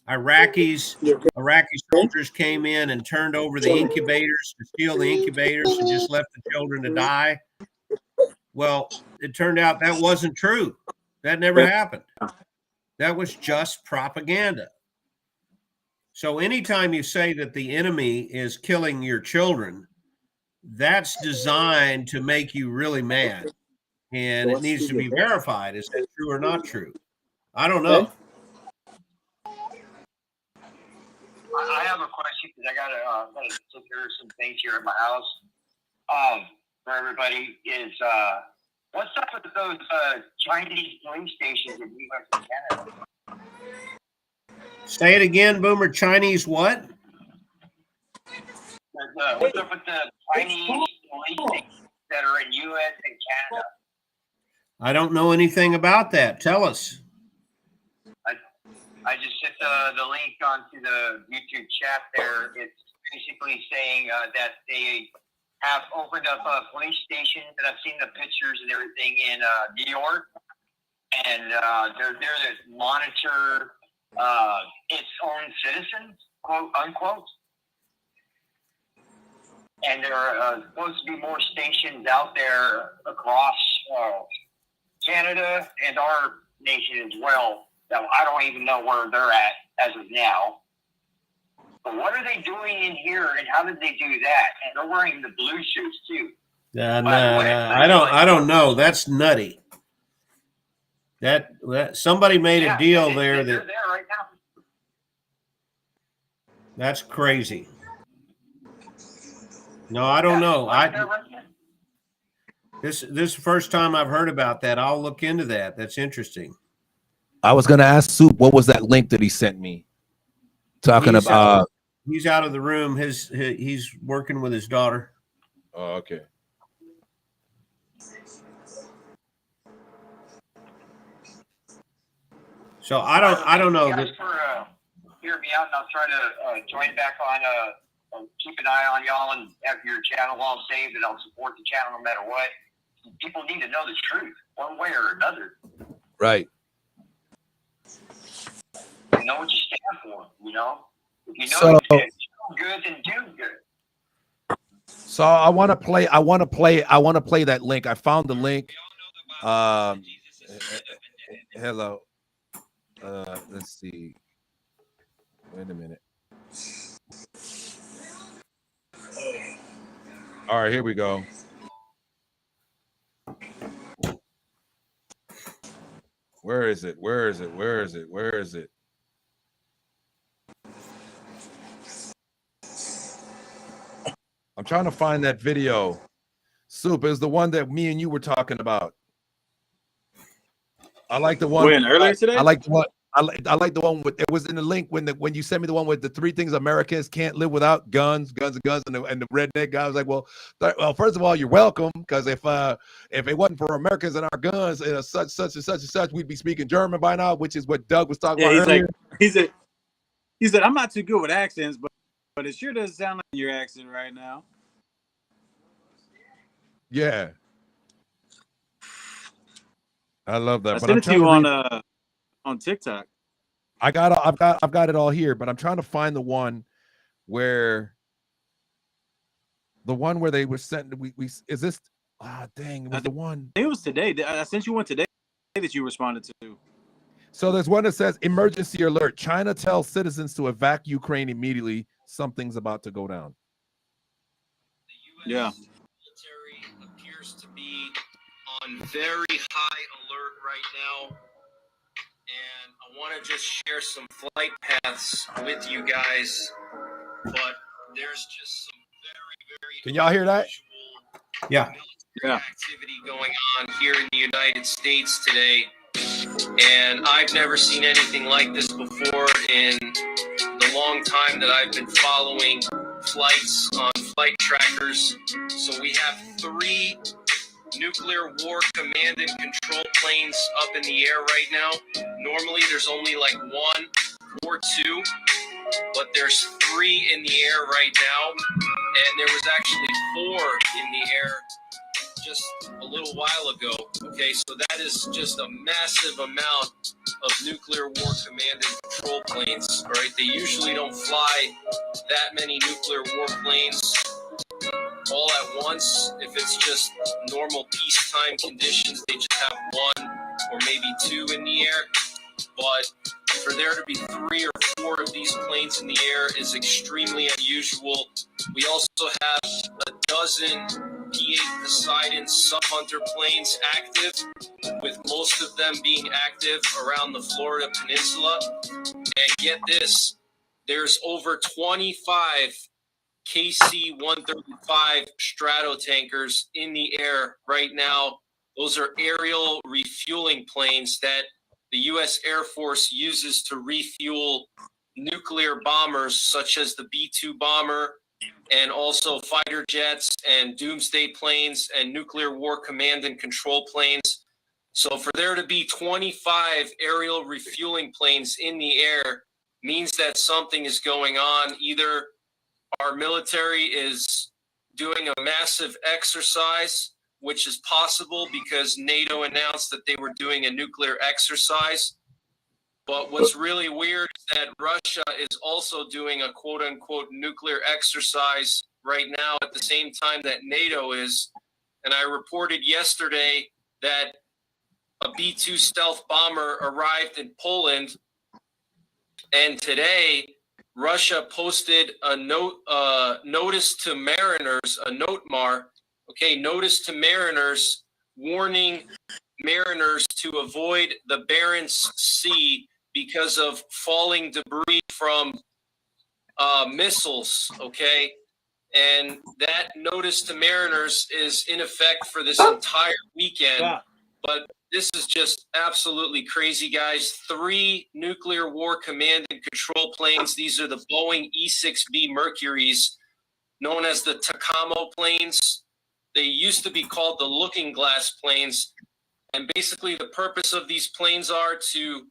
B: Iraqi soldiers came in and turned over the incubators to steal the incubators and just left the children to die. Well, it turned out that wasn't true. That never happened. That was just propaganda. So anytime you say that the enemy is killing your children, that's designed to make you really mad. And it needs to be verified. Is that true or not true? I don't know.
C: I have a question because I gotta take care of some things here at my house. For everybody is what's up with those Chinese police stations in the U.S. and Canada?
B: Say it again, Boomer. Chinese what?
C: What's up with the Chinese police stations that are in U.S. and Canada?
B: I don't know anything about that. Tell us.
C: I just hit the link onto the YouTube chat there. It's basically saying that they have opened up a police station, and I've seen the pictures and everything in New York, and they're there to monitor its own citizens, quote unquote. And there are supposed to be more stations out there across Canada and our nation as well. That I don't even know where they're at as of now. But what are they doing in here, and how did they do that? And they're wearing the blue suits too.
B: I don't know. That's nutty. That somebody made a deal there
C: they're
B: that
C: there right now.
B: that's crazy. No, I don't know. This is the first time I've heard about that. I'll look into that. That's interesting.
A: I was gonna ask Soup, what was that link that he sent me? Talking about
B: he's out of the room. He's working with his daughter.
A: Oh, okay.
B: So I don't know.
C: Thanks for hearing me out, and I'll try to join back on. Keep an eye on y'all and have your channel all saved, and I'll support the channel no matter what. People need to know the truth, one way or another.
A: Right.
C: You know what you stand for. You know, if you know you do good, then do good.
A: So I want to play that link. I found the link. Hello. Let's see. Wait a minute. All right, here we go. Where is it? Where is it? Where is it? Where is it? I'm trying to find that video. Soup is the one that me and you were talking about. I like the one
D: earlier today.
A: I like the one. I like the one with it was in the link when you sent me the one with the 3 things Americans can't live without: guns, and the redneck guy was like, well, first of all, you're welcome, because if it wasn't for Americans and our guns and such, we'd be speaking German by now, which is what Doug was talking about earlier.
D: He said, I'm not too good with accents, but it sure doesn't sound like your accent right now.
A: Yeah, I love that.
D: I sent it to you on TikTok.
A: I've got it all here, but I'm trying to find the one where they were sent. Ah, dang, it was the one.
D: I think it was today. I sent you one today that you responded to.
A: So there's one that says emergency alert. China tells citizens to evacuate Ukraine immediately. Something's about to go down.
D: Yeah.
F: Military appears to be on very high alert right now. And I want to just share some flight paths with you guys. But there's just some very
A: Can y'all hear that?
F: unusual
B: Yeah.
F: military
D: Yeah.
F: activity going on here in the United States today. And I've never seen anything like this before in the long time that I've been following flights on flight trackers. So we have 3 nuclear war command and control planes up in the air right now. Normally there's only like 1 or 2, but there's 3 in the air right now. And there was actually 4 in the air just a little while ago. Okay, so that is just a massive amount of nuclear war command and control planes. All right, they usually don't fly that many nuclear war planes all at once. If it's just normal peacetime conditions, they just have 1 or maybe 2 in the air. But for there to be 3 or 4 of these planes in the air is extremely unusual. We also have a dozen P-8 Poseidon sub-hunter planes active, with most of them being active around the Florida Peninsula. And get this, there's over 25 KC-135 Stratotankers in the air right now. Those are aerial refueling planes that the U.S. Air Force uses to refuel nuclear bombers such as the B-2 bomber, and also fighter jets and doomsday planes and nuclear war command and control planes. So for there to be 25 aerial refueling planes in the air means that something is going on. Either our military is doing a massive exercise, which is possible because NATO announced that they were doing a nuclear exercise. But what's really weird is that Russia is also doing a quote-unquote nuclear exercise right now at the same time that NATO is. And I reported yesterday that a B-2 stealth bomber arrived in Poland. And today, Russia posted a notice to mariners, a NOTMAR, notice to mariners, warning mariners to avoid the Barents Sea because of falling debris from missiles, okay? And that notice to mariners is in effect for this entire weekend. But this is just absolutely crazy, guys. 3 nuclear war command and control planes. These are the Boeing E-6B Mercuries, known as the Takamo planes. They used to be called the Looking Glass planes. And basically the purpose of these planes are to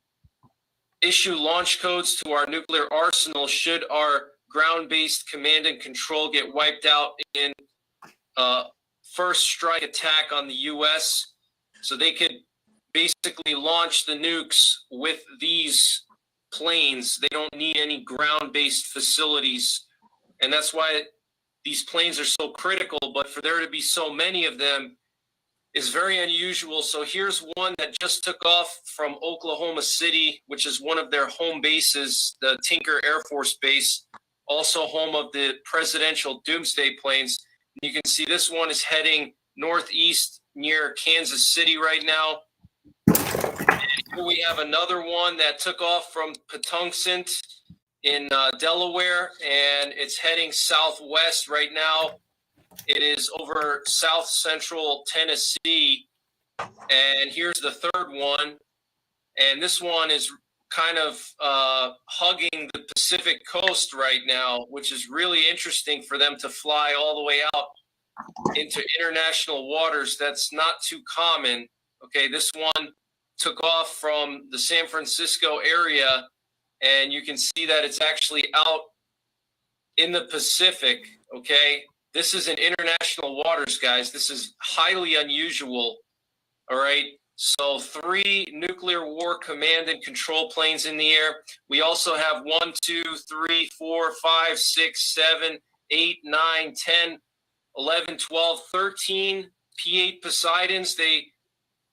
F: issue launch codes to our nuclear arsenal should our ground-based command and control get wiped out in first strike attack on the U.S. So they could basically launch the nukes with these planes. They don't need any ground-based facilities. And that's why these planes are so critical. But for there to be so many of them is very unusual. So here's one that just took off from Oklahoma City, which is one of their home bases, the Tinker Air Force Base, also home of the presidential doomsday planes. You can see this one is heading northeast near Kansas City right now. And here we have another one that took off from Patuxent in Delaware, and it's heading southwest right now. It is over south central Tennessee. And here's the third one. And this one is kind of hugging the Pacific coast right now, which is really interesting for them to fly all the way out into international waters. That's not too common. Okay, this one took off from the San Francisco area, and you can see that it's actually out in the Pacific. Okay, this is in international waters, guys. This is highly unusual. All right. So 3 nuclear war command and control planes in the air. We also have 1, 2, 3, 4, 5, 6, 7, 8, 9, 10, 11, 12, 13 P-8 Poseidons, they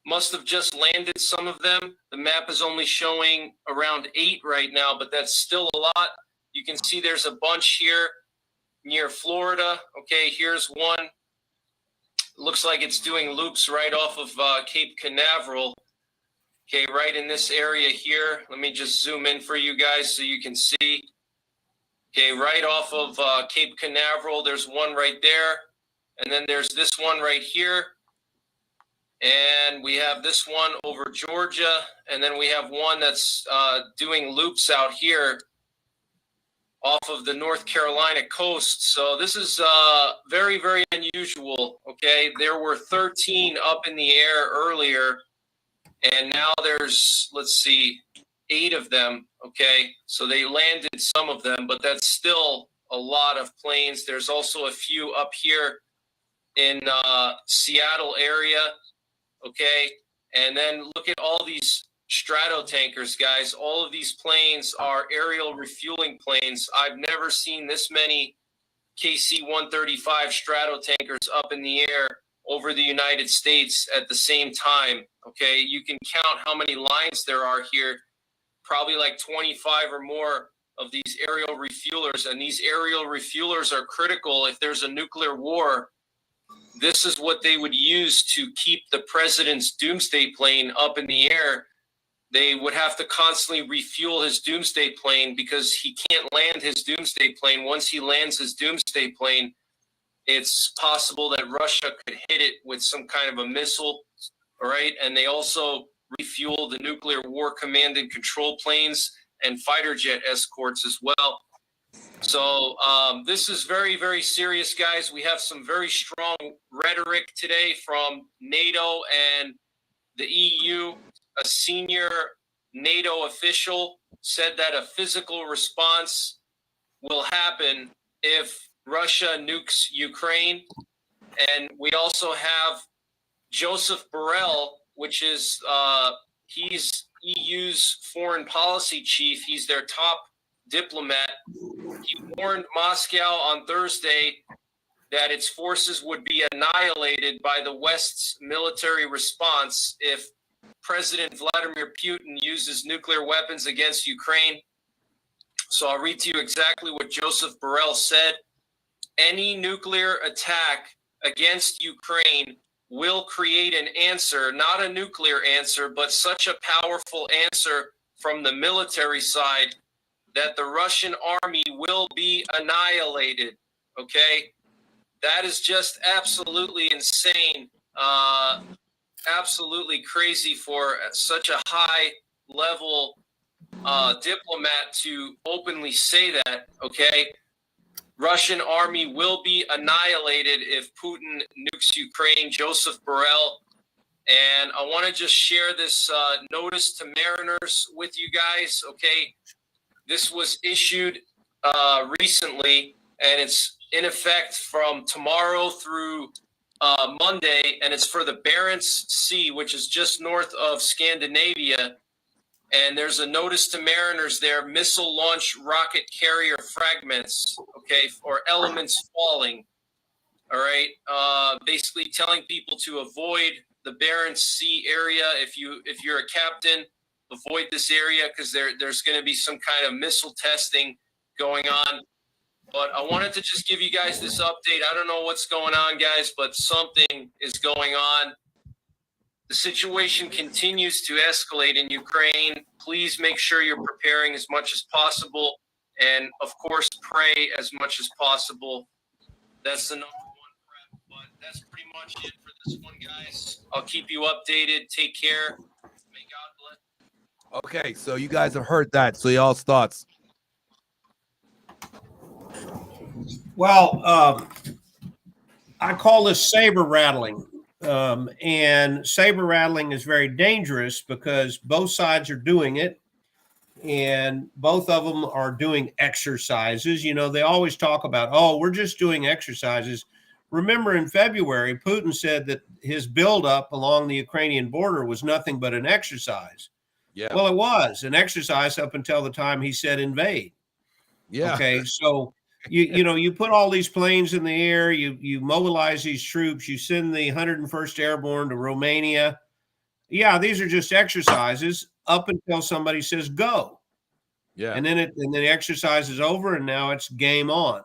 F: must have just landed some of them. The map is only showing around 8 right now, but that's still a lot. You can see there's a bunch here near Florida. Okay, here's one. Looks like it's doing loops right off of Cape Canaveral. Okay, right in this area here. Let me just zoom in for you guys so you can see. Okay, right off of Cape Canaveral, there's one right there. And then there's this one right here. And we have this one over Georgia. And then we have one that's doing loops out here off of the North Carolina coast. So this is very, very unusual. Okay, there were 13 up in the air earlier. And now there's, let's see, 8 of them. Okay, so they landed some of them, but that's still a lot of planes. There's also a few up here in Seattle area. Okay, and then look at all these stratotankers, guys. All of these planes are aerial refueling planes. I've never seen this many KC-135 stratotankers up in the air over the United States at the same time. Okay, you can count how many lines there are here, probably like 25 or more of these aerial refuelers. And these aerial refuelers are critical if there's a nuclear war. This is what they would use to keep the president's doomsday plane up in the air. They would have to constantly refuel his doomsday plane because he can't land his doomsday plane. Once he lands his doomsday plane, it's possible that Russia could hit it with some kind of a missile, all right? And they also refuel the nuclear war command and control planes and fighter jet escorts as well. So this is very, very serious, guys. We have some very strong rhetoric today from NATO and the EU. A senior NATO official said that a physical response will happen if Russia nukes Ukraine. And we also have Joseph Borrell, which is he's EU's foreign policy chief. He's their top diplomat. He warned Moscow on Thursday that its forces would be annihilated by the West's military response if President Vladimir Putin uses nuclear weapons against Ukraine. So I'll read to you exactly what Joseph Borrell said. Any nuclear attack against Ukraine will create an answer, not a nuclear answer, but such a powerful answer from the military side that the Russian army will be annihilated. Okay? That is just absolutely insane. Absolutely crazy for such a high level diplomat to openly say that. Okay? Russian army will be annihilated if Putin nukes Ukraine. Joseph Borrell. And I want to just share this notice to mariners with you guys. Okay? This was issued recently, and it's in effect from tomorrow through Monday, and it's for the Barents Sea, which is just north of Scandinavia. And there's a notice to mariners there: missile launch rocket carrier fragments, okay, or elements falling. All right, basically telling people to avoid the Barents Sea area. If you're a captain, avoid this area because there's going to be some kind of missile testing going on. But I wanted to just give you guys this update. I don't know what's going on, guys, but something is going on. The situation continues to escalate in Ukraine. Please make sure you're preparing as much as possible. And, of course, pray as much as possible. That's the number one prep. But that's pretty much it for this one, guys. I'll keep you updated. Take care. May God bless.
A: Okay, so you guys have heard that. So y'all's thoughts.
B: Well, I call this saber rattling. And saber rattling is very dangerous because both sides are doing it, and both of them are doing exercises. You know, they always talk about, oh, we're just doing exercises. Remember in February, Putin said that his buildup along the Ukrainian border was nothing but an exercise.
A: Yeah.
B: Well, it was an exercise up until the time he said invade.
A: Yeah.
B: Okay. So you put all these planes in the air, you mobilize these troops, you send the 101st Airborne to Romania. Yeah, these are just exercises up until somebody says go.
A: Yeah.
B: And then the exercise is over and now it's game on.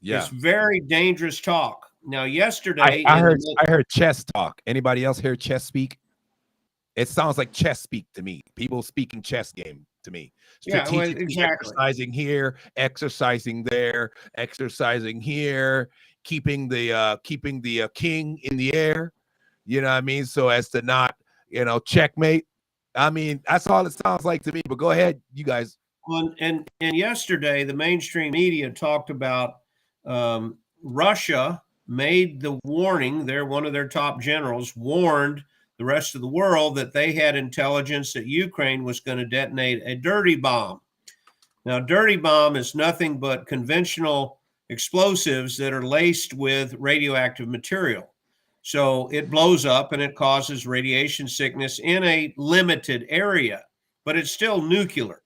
A: Yeah.
B: It's very dangerous talk. Now, yesterday
A: I heard chess talk. Anybody else hear chess speak? It sounds like chess speak to me. People speaking chess game to me. Strategically exercising here, exercising there, exercising here, keeping the king in the air. You know what I mean? So as to not, checkmate. I mean, that's all it sounds like to me. But go ahead, you guys.
B: And yesterday, the mainstream media talked about Russia made the warning. One of their top generals warned the rest of the world that they had intelligence that Ukraine was going to detonate a dirty bomb. Now, dirty bomb is nothing but conventional explosives that are laced with radioactive material. So it blows up and it causes radiation sickness in a limited area, but it's still nuclear.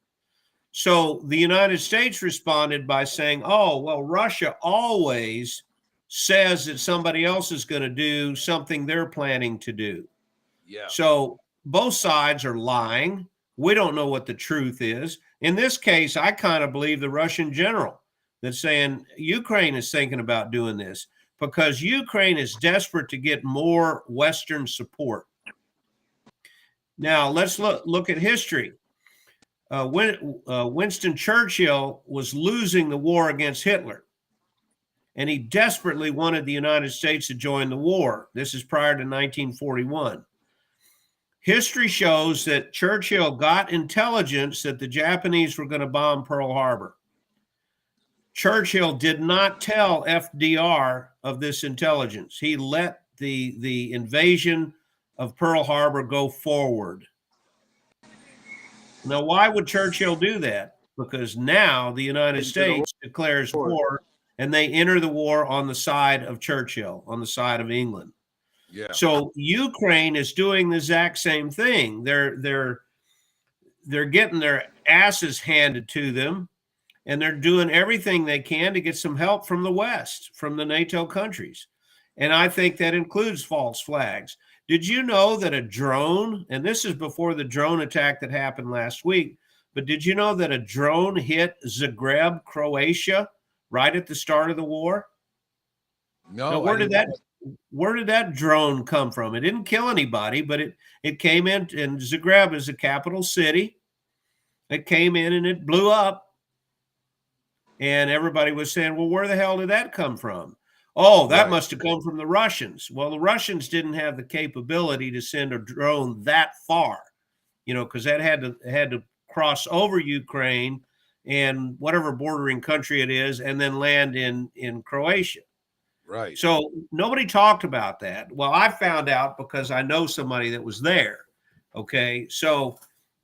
B: So the United States responded by saying, oh, well, Russia always says that somebody else is going to do something they're planning to do.
A: Yeah.
B: So both sides are lying. We don't know what the truth is. In this case, I kind of believe the Russian general that's saying Ukraine is thinking about doing this because Ukraine is desperate to get more Western support. Now, let's look at history. Winston Churchill was losing the war against Hitler, and he desperately wanted the United States to join the war. This is prior to 1941. History shows that Churchill got intelligence that the Japanese were going to bomb Pearl Harbor. Churchill did not tell FDR of this intelligence. He let the invasion of Pearl Harbor go forward. Now, why would Churchill do that? Because now the United States declares war, and they enter the war on the side of Churchill, on the side of England.
A: Yeah.
B: So Ukraine is doing the exact same thing. They're getting their asses handed to them, and they're doing everything they can to get some help from the West, from the NATO countries. And I think that includes false flags. Did you know that a drone, and this is before the drone attack that happened last week, but did you know that a drone hit Zagreb, Croatia, right at the start of the war?
A: No.
B: Now, where did that drone come from? It didn't kill anybody, but it came in, and Zagreb is a capital city. It came in and it blew up. And everybody was saying, well, where the hell did that come from? Oh, that must have come from the Russians. Well, the Russians didn't have the capability to send a drone that far, because that had to cross over Ukraine and whatever bordering country it is, and then land in Croatia.
A: Right.
B: So nobody talked about that. Well, I found out because I know somebody that was there. Okay. So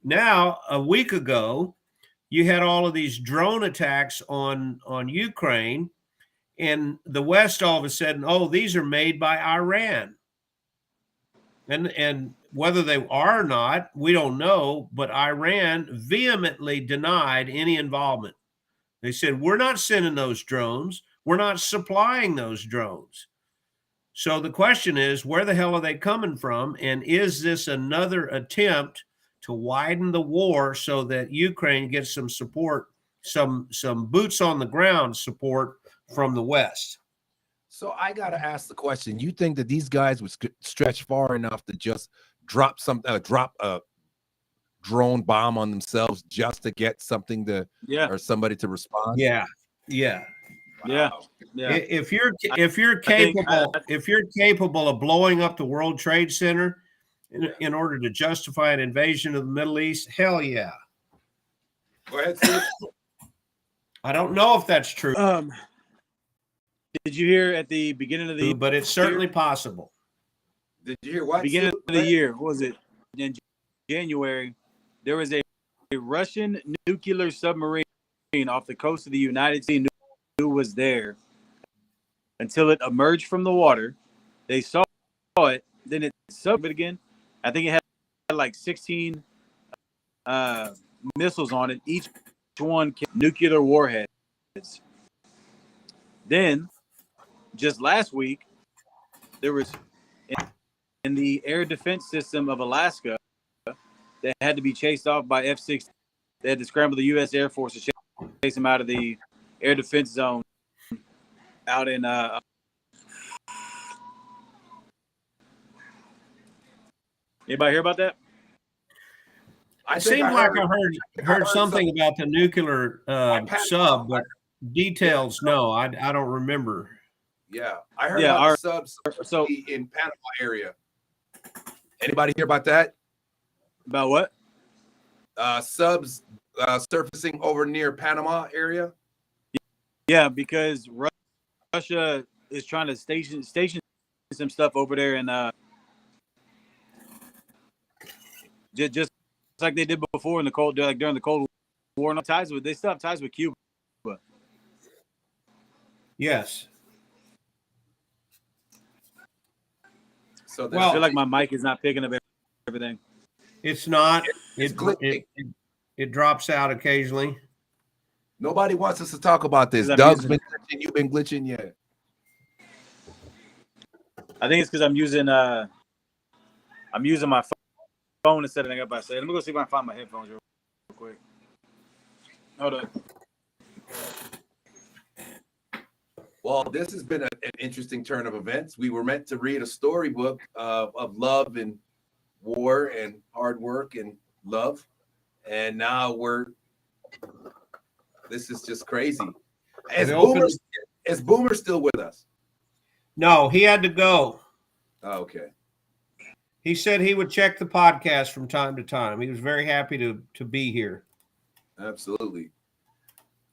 B: now a week ago, you had all of these drone attacks on Ukraine, and the West all of a sudden, oh, these are made by Iran. And whether they are or not, we don't know, but Iran vehemently denied any involvement. They said, we're not sending those drones. We're not supplying those drones. So the question is, where the hell are they coming from? And is this another attempt to widen the war so that Ukraine gets some support, some boots on the ground support from the West?
A: So I got to ask the question. You think that these guys would stretch far enough to just drop a drone bomb on themselves just to get something or somebody to respond?
B: Yeah.
A: Wow.
D: Yeah.
B: If you're capable of blowing up the World Trade Center in order to justify an invasion of the Middle East, hell yeah.
A: Go ahead, Steve.
B: I don't know if that's true.
D: Did you hear at the beginning of the
B: but it's certainly possible.
A: Did you hear what?
D: beginning of the year? What was it? In January, there was a Russian nuclear submarine off the coast of the United States. Who was there until it emerged from the water. They saw it, then it subbed it again. I think it had like 16 missiles on it. Each one nuclear warheads. Then, just last week, there was in the air defense system of Alaska that had to be chased off by F-16. They had to scramble the U.S. Air Force to chase them out of the air defense zone out in anybody hear about that?
B: It seemed like I heard something about the nuclear sub, but details, no, I don't remember.
A: Yeah, I heard about the subs in Panama area. Anybody hear about that?
D: About what?
A: Subs surfacing over near Panama area.
D: Yeah, because Russia is trying to station some stuff over there, and just like they did before in the cold, like during the Cold War. No ties with they still have ties with Cuba.
B: Yes.
A: So
D: I feel like my mic is not picking up everything.
B: It's not.
A: It's
B: it drops out occasionally.
A: Nobody wants us to talk about this.
D: I'm
A: Doug's been glitching. You've been glitching yet?
D: I think it's because I'm using my phone instead of up by say. Let me go see if I can find my headphones real quick. Hold on.
A: Well, this has been an interesting turn of events. We were meant to read a storybook of love and war and hard work and love, and now this is just crazy. Is Boomer still with us?
B: No, he had to go.
A: Oh, okay.
B: He said he would check the podcast from time to time. He was very happy to be here.
A: Absolutely.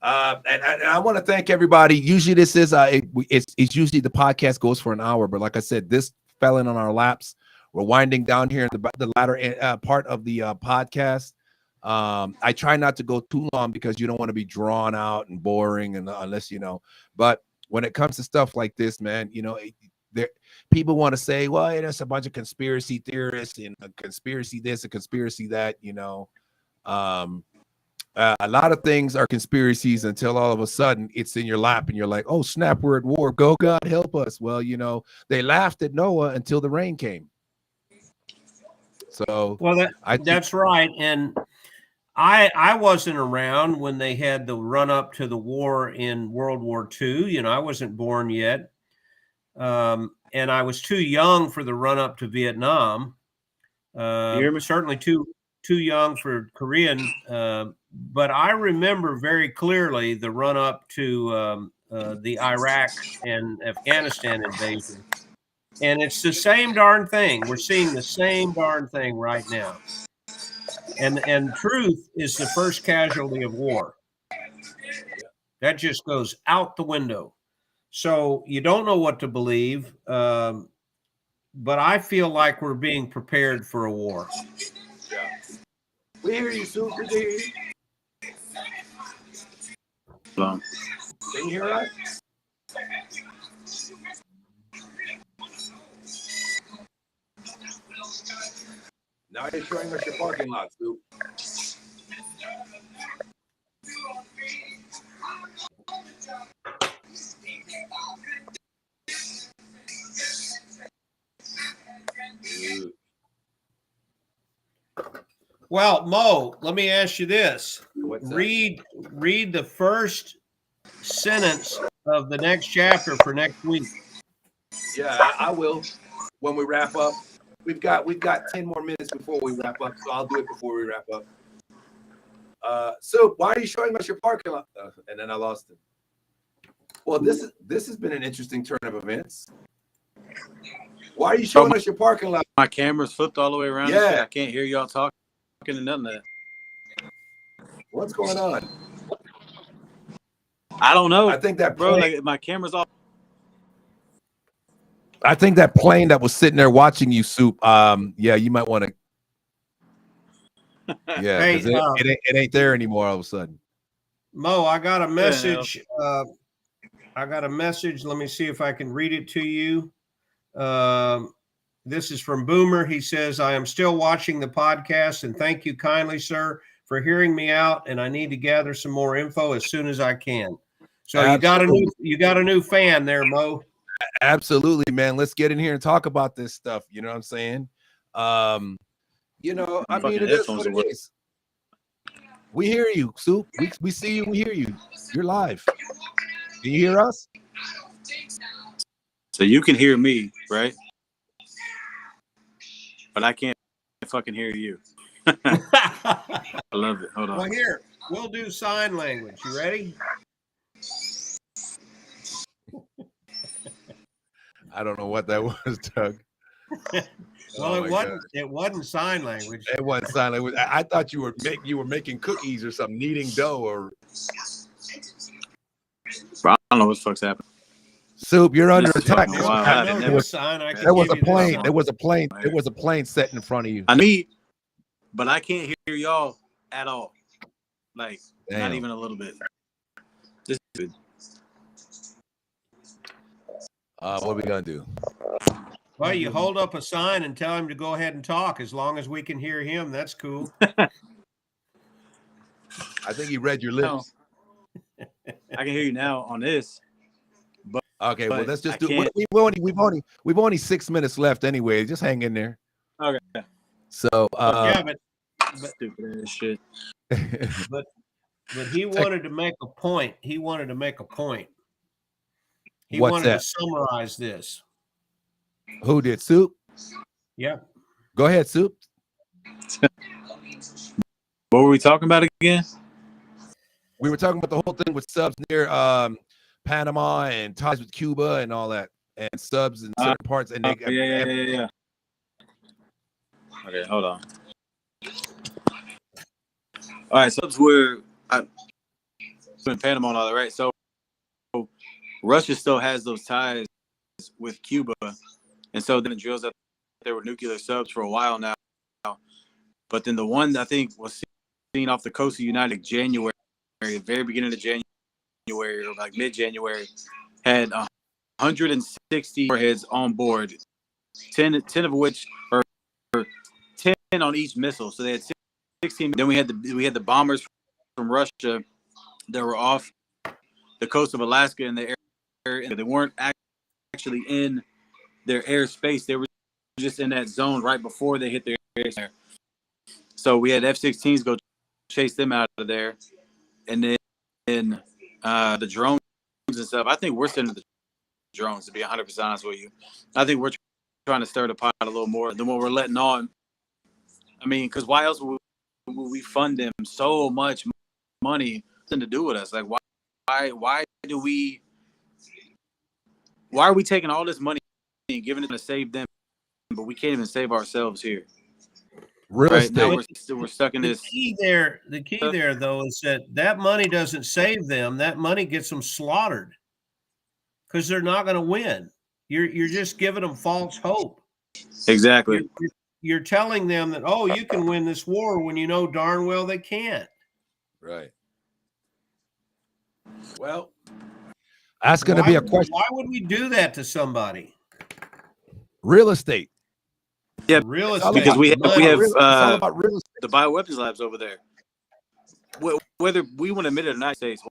A: And I want to thank everybody. Usually this is it's usually the podcast goes for an hour, but like I said, this fell in on our laps. We're winding down here in the latter part of the podcast. I try not to go too long because you don't want to be drawn out and boring, and unless you know. But when it comes to stuff like this, man, you know, people want to say, well, there's a bunch of conspiracy theorists and a conspiracy this, a conspiracy that, you know. A lot of things are conspiracies until all of a sudden it's in your lap and you're like, oh, snap, we're at war. Go, God, help us. Well, you know, they laughed at Noah until the rain came. So,
B: well, that's right. And I wasn't around when they had the run up to the war in World War II. You know, I wasn't born yet. And I was too young for the run up to Vietnam. Certainly too young for Korean. But I remember very clearly the run up to the Iraq and Afghanistan invasion. And it's the same darn thing. We're seeing the same darn thing right now. And truth is the first casualty of war. That just goes out the window. So you don't know what to believe. But I feel like we're being prepared for a war.
A: Yeah. We hear you, Sue. We hear you. Can you hear us? Now you're showing us your parking lot, Sue.
B: Well, Mo, let me ask you this.
A: What's that?
B: Read the first sentence of the next chapter for next week.
A: Yeah, I will when we wrap up. We've got 10 more minutes before we wrap up, so I'll do it before we wrap up. So why are you showing us your parking lot? And then I lost it. Well, this has been an interesting turn of events. Why are you showing us your parking lot?
D: My camera's flipped all the way around.
A: Yeah.
D: I can't hear y'all talking and nothing of that.
A: What's going on?
D: I don't know.
A: I think that
D: bro,
A: plane,
D: like my camera's off.
A: I think that plane that was sitting there watching you, Soup. Yeah, you might want to. Yeah,
B: Hey,
A: it ain't there anymore all of a sudden.
B: Mo, I got a message. Let me see if I can read it to you. This is from Boomer. He says, I am still watching the podcast, and thank you kindly, sir, for hearing me out, and I need to gather some more info as soon as I can. So you got a new fan there, Mo.
A: Absolutely, man. Let's get in here and talk about this stuff. You know what I'm saying? You know, I mean, it is what it is. We hear you, Soup. We see you. We hear you. You're live. Can you hear us?
D: So you can hear me, right? But I can't fucking hear you. I love it. Hold on.
B: Well, here, we'll do sign language. You ready?
A: I don't know what that was, Doug.
B: Well,
A: Oh
B: it
A: my
B: wasn't.
A: God.
B: It wasn't sign language.
A: It wasn't sign language. I thought you were making cookies or something, kneading dough or
D: Bro, I don't know what the fuck's happening.
A: Soup. You're under
D: This is
A: attack.
D: fucking wild.
B: I
D: I've
B: know
D: never-
B: this sign. I can
A: There was
B: give
A: a
B: you this
A: plane.
B: sign.
A: There was a plane. There was a plane set in front of you.
D: I need, but I can't hear y'all at all. Like,
A: Damn.
D: not even a little bit. This is good.
A: What are we gonna do?
B: Well, you hold up a sign and tell him to go ahead and talk. As long as we can hear him, that's cool.
A: I think he read your lips.
D: I can hear you now on this.
A: Okay, well,
D: But
A: let's just
D: I
A: do.
D: can't-
A: We've only 6 minutes left anyway. Just hang in there.
D: Okay.
A: So,
B: Yeah, but
D: Stupid ass shit.
B: but he wanted to make a point. He wanted to make a point. He
A: What's
B: wanted
A: that?
B: to summarize this.
A: Who did? Soup?
B: Yeah.
A: Go ahead, Soup.
D: What were we talking about again?
A: We were talking about the whole thing with subs near Panama and ties with Cuba and all that, and subs in certain parts. And they,
D: Yeah. Okay, hold on. All right, so that's where I'm in Panama and all that, right? So Russia still has those ties with Cuba, and so then it drills that there were nuclear subs for a while now. But then the one that I think was seen off the coast of United January, the very beginning of January or like mid-January, had 160 warheads on board, 10 of which are 10 on each missile. So they had 16. Then we had the bombers from Russia that were off the coast of Alaska in the air. They weren't actually in their airspace. They were just in that zone right before they hit their air. So we had F-16s go chase them out of there, and then the drones and stuff. I think we're sending the drones, to be 100% honest with you. I think we're trying to stir the pot a little more than what we're letting on. I mean, because why else would we fund them so much money to do with us? Like, why are we taking all this money and giving it to save them, but we can't even save ourselves here?
A: real
D: Right
A: estate.
D: now we're stuck in
B: The
D: this.
B: key there though is that money doesn't save them. That money gets them slaughtered because they're not going to win. You're just giving them false hope.
D: Exactly.
B: You're telling them that, oh, you can win this war when you know darn well they can't.
A: Right. Well, that's going to be a question.
B: Why would we do that to somebody?
A: Real estate.
D: Yeah,
B: Real
A: It's all
B: estate.
D: because we have
A: It's all about real estate.
D: the bioweapons labs over there. Whether we want to admit it or not, states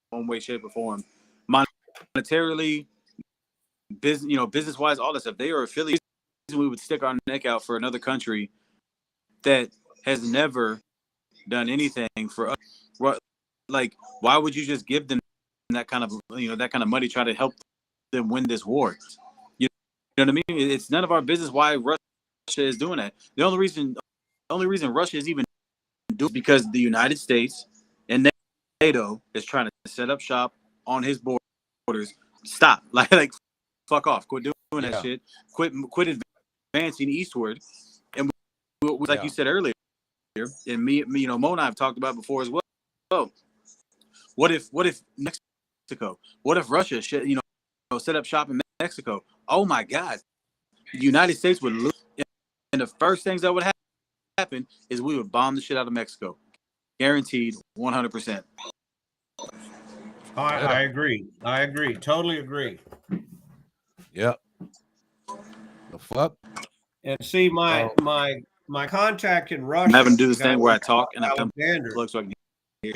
D: one way, shape, or form, monetarily, business wise, all that stuff. They are affiliated. We would stick our neck out for another country that has never done anything for us. Like, why would you just give them that kind of money, try to help them win this war? You know what I mean? It's none of our business why Russia is doing that. The only reason Russia is even doing it is because the United States and NATO is trying to set up shop on his borders. Stop. Like fuck off. Quit doing that shit. Quit advancing eastward. And like you said earlier, and me, Mo and I have talked about before as well. Oh, what if Mexico? What if Russia should, set up shop in Mexico? Oh my God. The United States would lose. And the first things that would happen is we would bomb the shit out of Mexico. Guaranteed 100%.
B: I agree. Totally agree.
A: Yep. The fuck?
B: And see, my contact in Russia.
D: I'm having to do this thing where I talk and I come
B: Alexander.
D: look so I can hear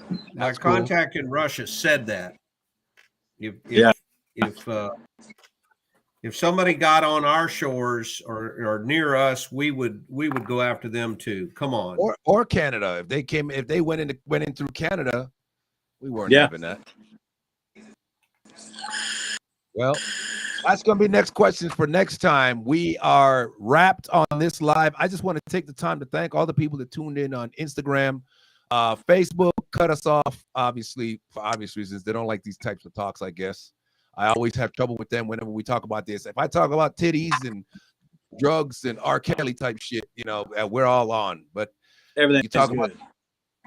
D: you.
B: My
A: That's cool.
B: contact in Russia said that.
D: Yeah.
B: If somebody got on our shores or near us, we would go after them too. Come on.
A: Or Canada. If they went in through Canada, we weren't
D: Yeah.
A: having that. Well, that's going to be next questions for next time. We are wrapped on this live. I just want to take the time to thank all the people that tuned in on Instagram. Facebook cut us off, obviously, for obvious reasons. They don't like these types of talks, I guess. I always have trouble with them whenever we talk about this. If I talk about titties and drugs and R. Kelly type shit, we're all on. But
D: Everything
A: you talk
D: is
A: about,
D: good.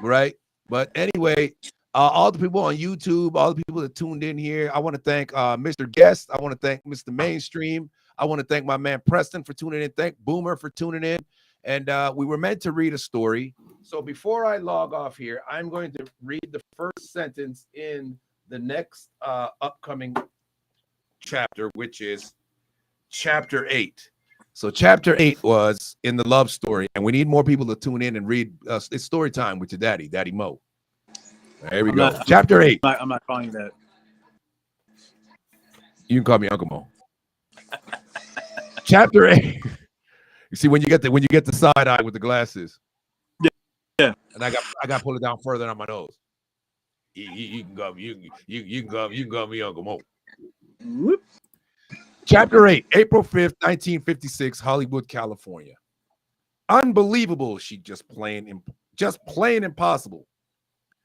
A: right? But anyway, all the people on YouTube, all the people that tuned in here, I want to thank Mr. Guest. I want to thank Mr. Mainstream. I want to thank my man Preston for tuning in. Thank Boomer for tuning in. And we were meant to read a story. So before I log off here, I'm going to read the first sentence in the next upcoming chapter, which is chapter 8. So chapter 8 was in the love story, and we need more people to tune in and read. It's story time with your Daddy Mo. There we go. Chapter 8.
D: I'm not calling you that.
A: You can call me Uncle Mo. Chapter 8. You see when you get the side eye with the glasses.
D: Yeah.
A: And I got to pull it down further on my nose. You can call me Uncle Mo.
D: Whoop.
A: Chapter 8, April 5th, 1956, Hollywood, California. Unbelievable. She just plain impossible.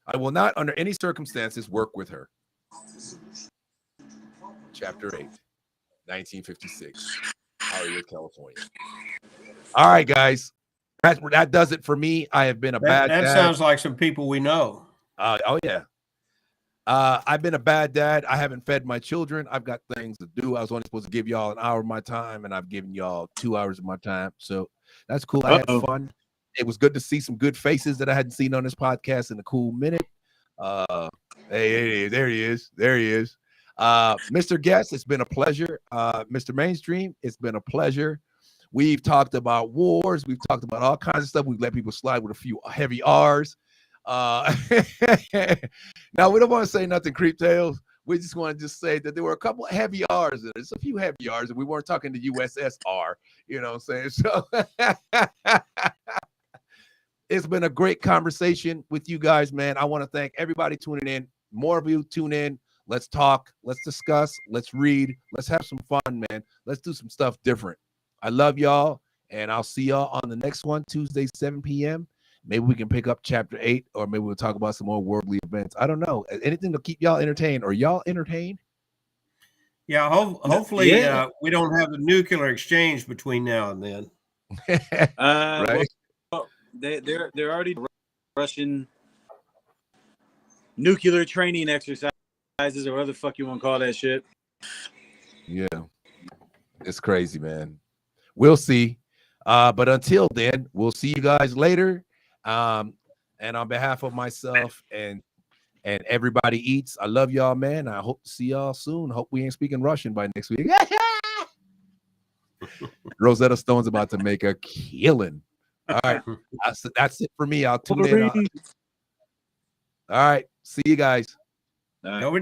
A: I will not, under any circumstances, work with her. Chapter 8, 1956, Hollywood, California. All right, guys. That does it for me. I have been a bad dad.
B: That sounds like some people we know.
A: Oh, yeah. I've been a bad dad. I haven't fed my children. I've got things to do. I was only supposed to give y'all an hour of my time, and I've given y'all 2 hours of my time. So that's cool. I had fun. It was good to see some good faces that I hadn't seen on this podcast in a cool minute. Hey, there he is. Mr. Guest, it's been a pleasure. Mr. Mainstream, it's been a pleasure. We've talked about wars. We've talked about all kinds of stuff. We've let people slide with a few heavy R's. Now, we don't want to say nothing, Creep Tales. We just want to just say that there were a couple of heavy R's. There's a few heavy R's, and we weren't talking to USSR. You know what I'm saying? So it's been a great conversation with you guys, man. I want to thank everybody tuning in. More of you tune in. Let's talk. Let's discuss. Let's read. Let's have some fun, man. Let's do some stuff different. I love y'all, and I'll see y'all on the next one, Tuesday, 7 p.m. Maybe we can pick up chapter 8, or maybe we'll talk about some more worldly events. I don't know. Anything to keep y'all entertained. Are y'all entertained?
B: Yeah, hopefully we don't have a nuclear exchange between now and then.
A: Right?
D: Well, they're already Russian nuclear training exercises, or whatever the fuck you want to call that shit.
A: Yeah. It's crazy, man. We'll see. But until then, we'll see you guys later. And on behalf of myself and everybody eats, I love y'all, man. I hope to see y'all soon. Hope we ain't speaking Russian by next week. Rosetta Stone's about to make a killing. All right. That's it for me. I'll tune in. All right. See you guys.
B: Over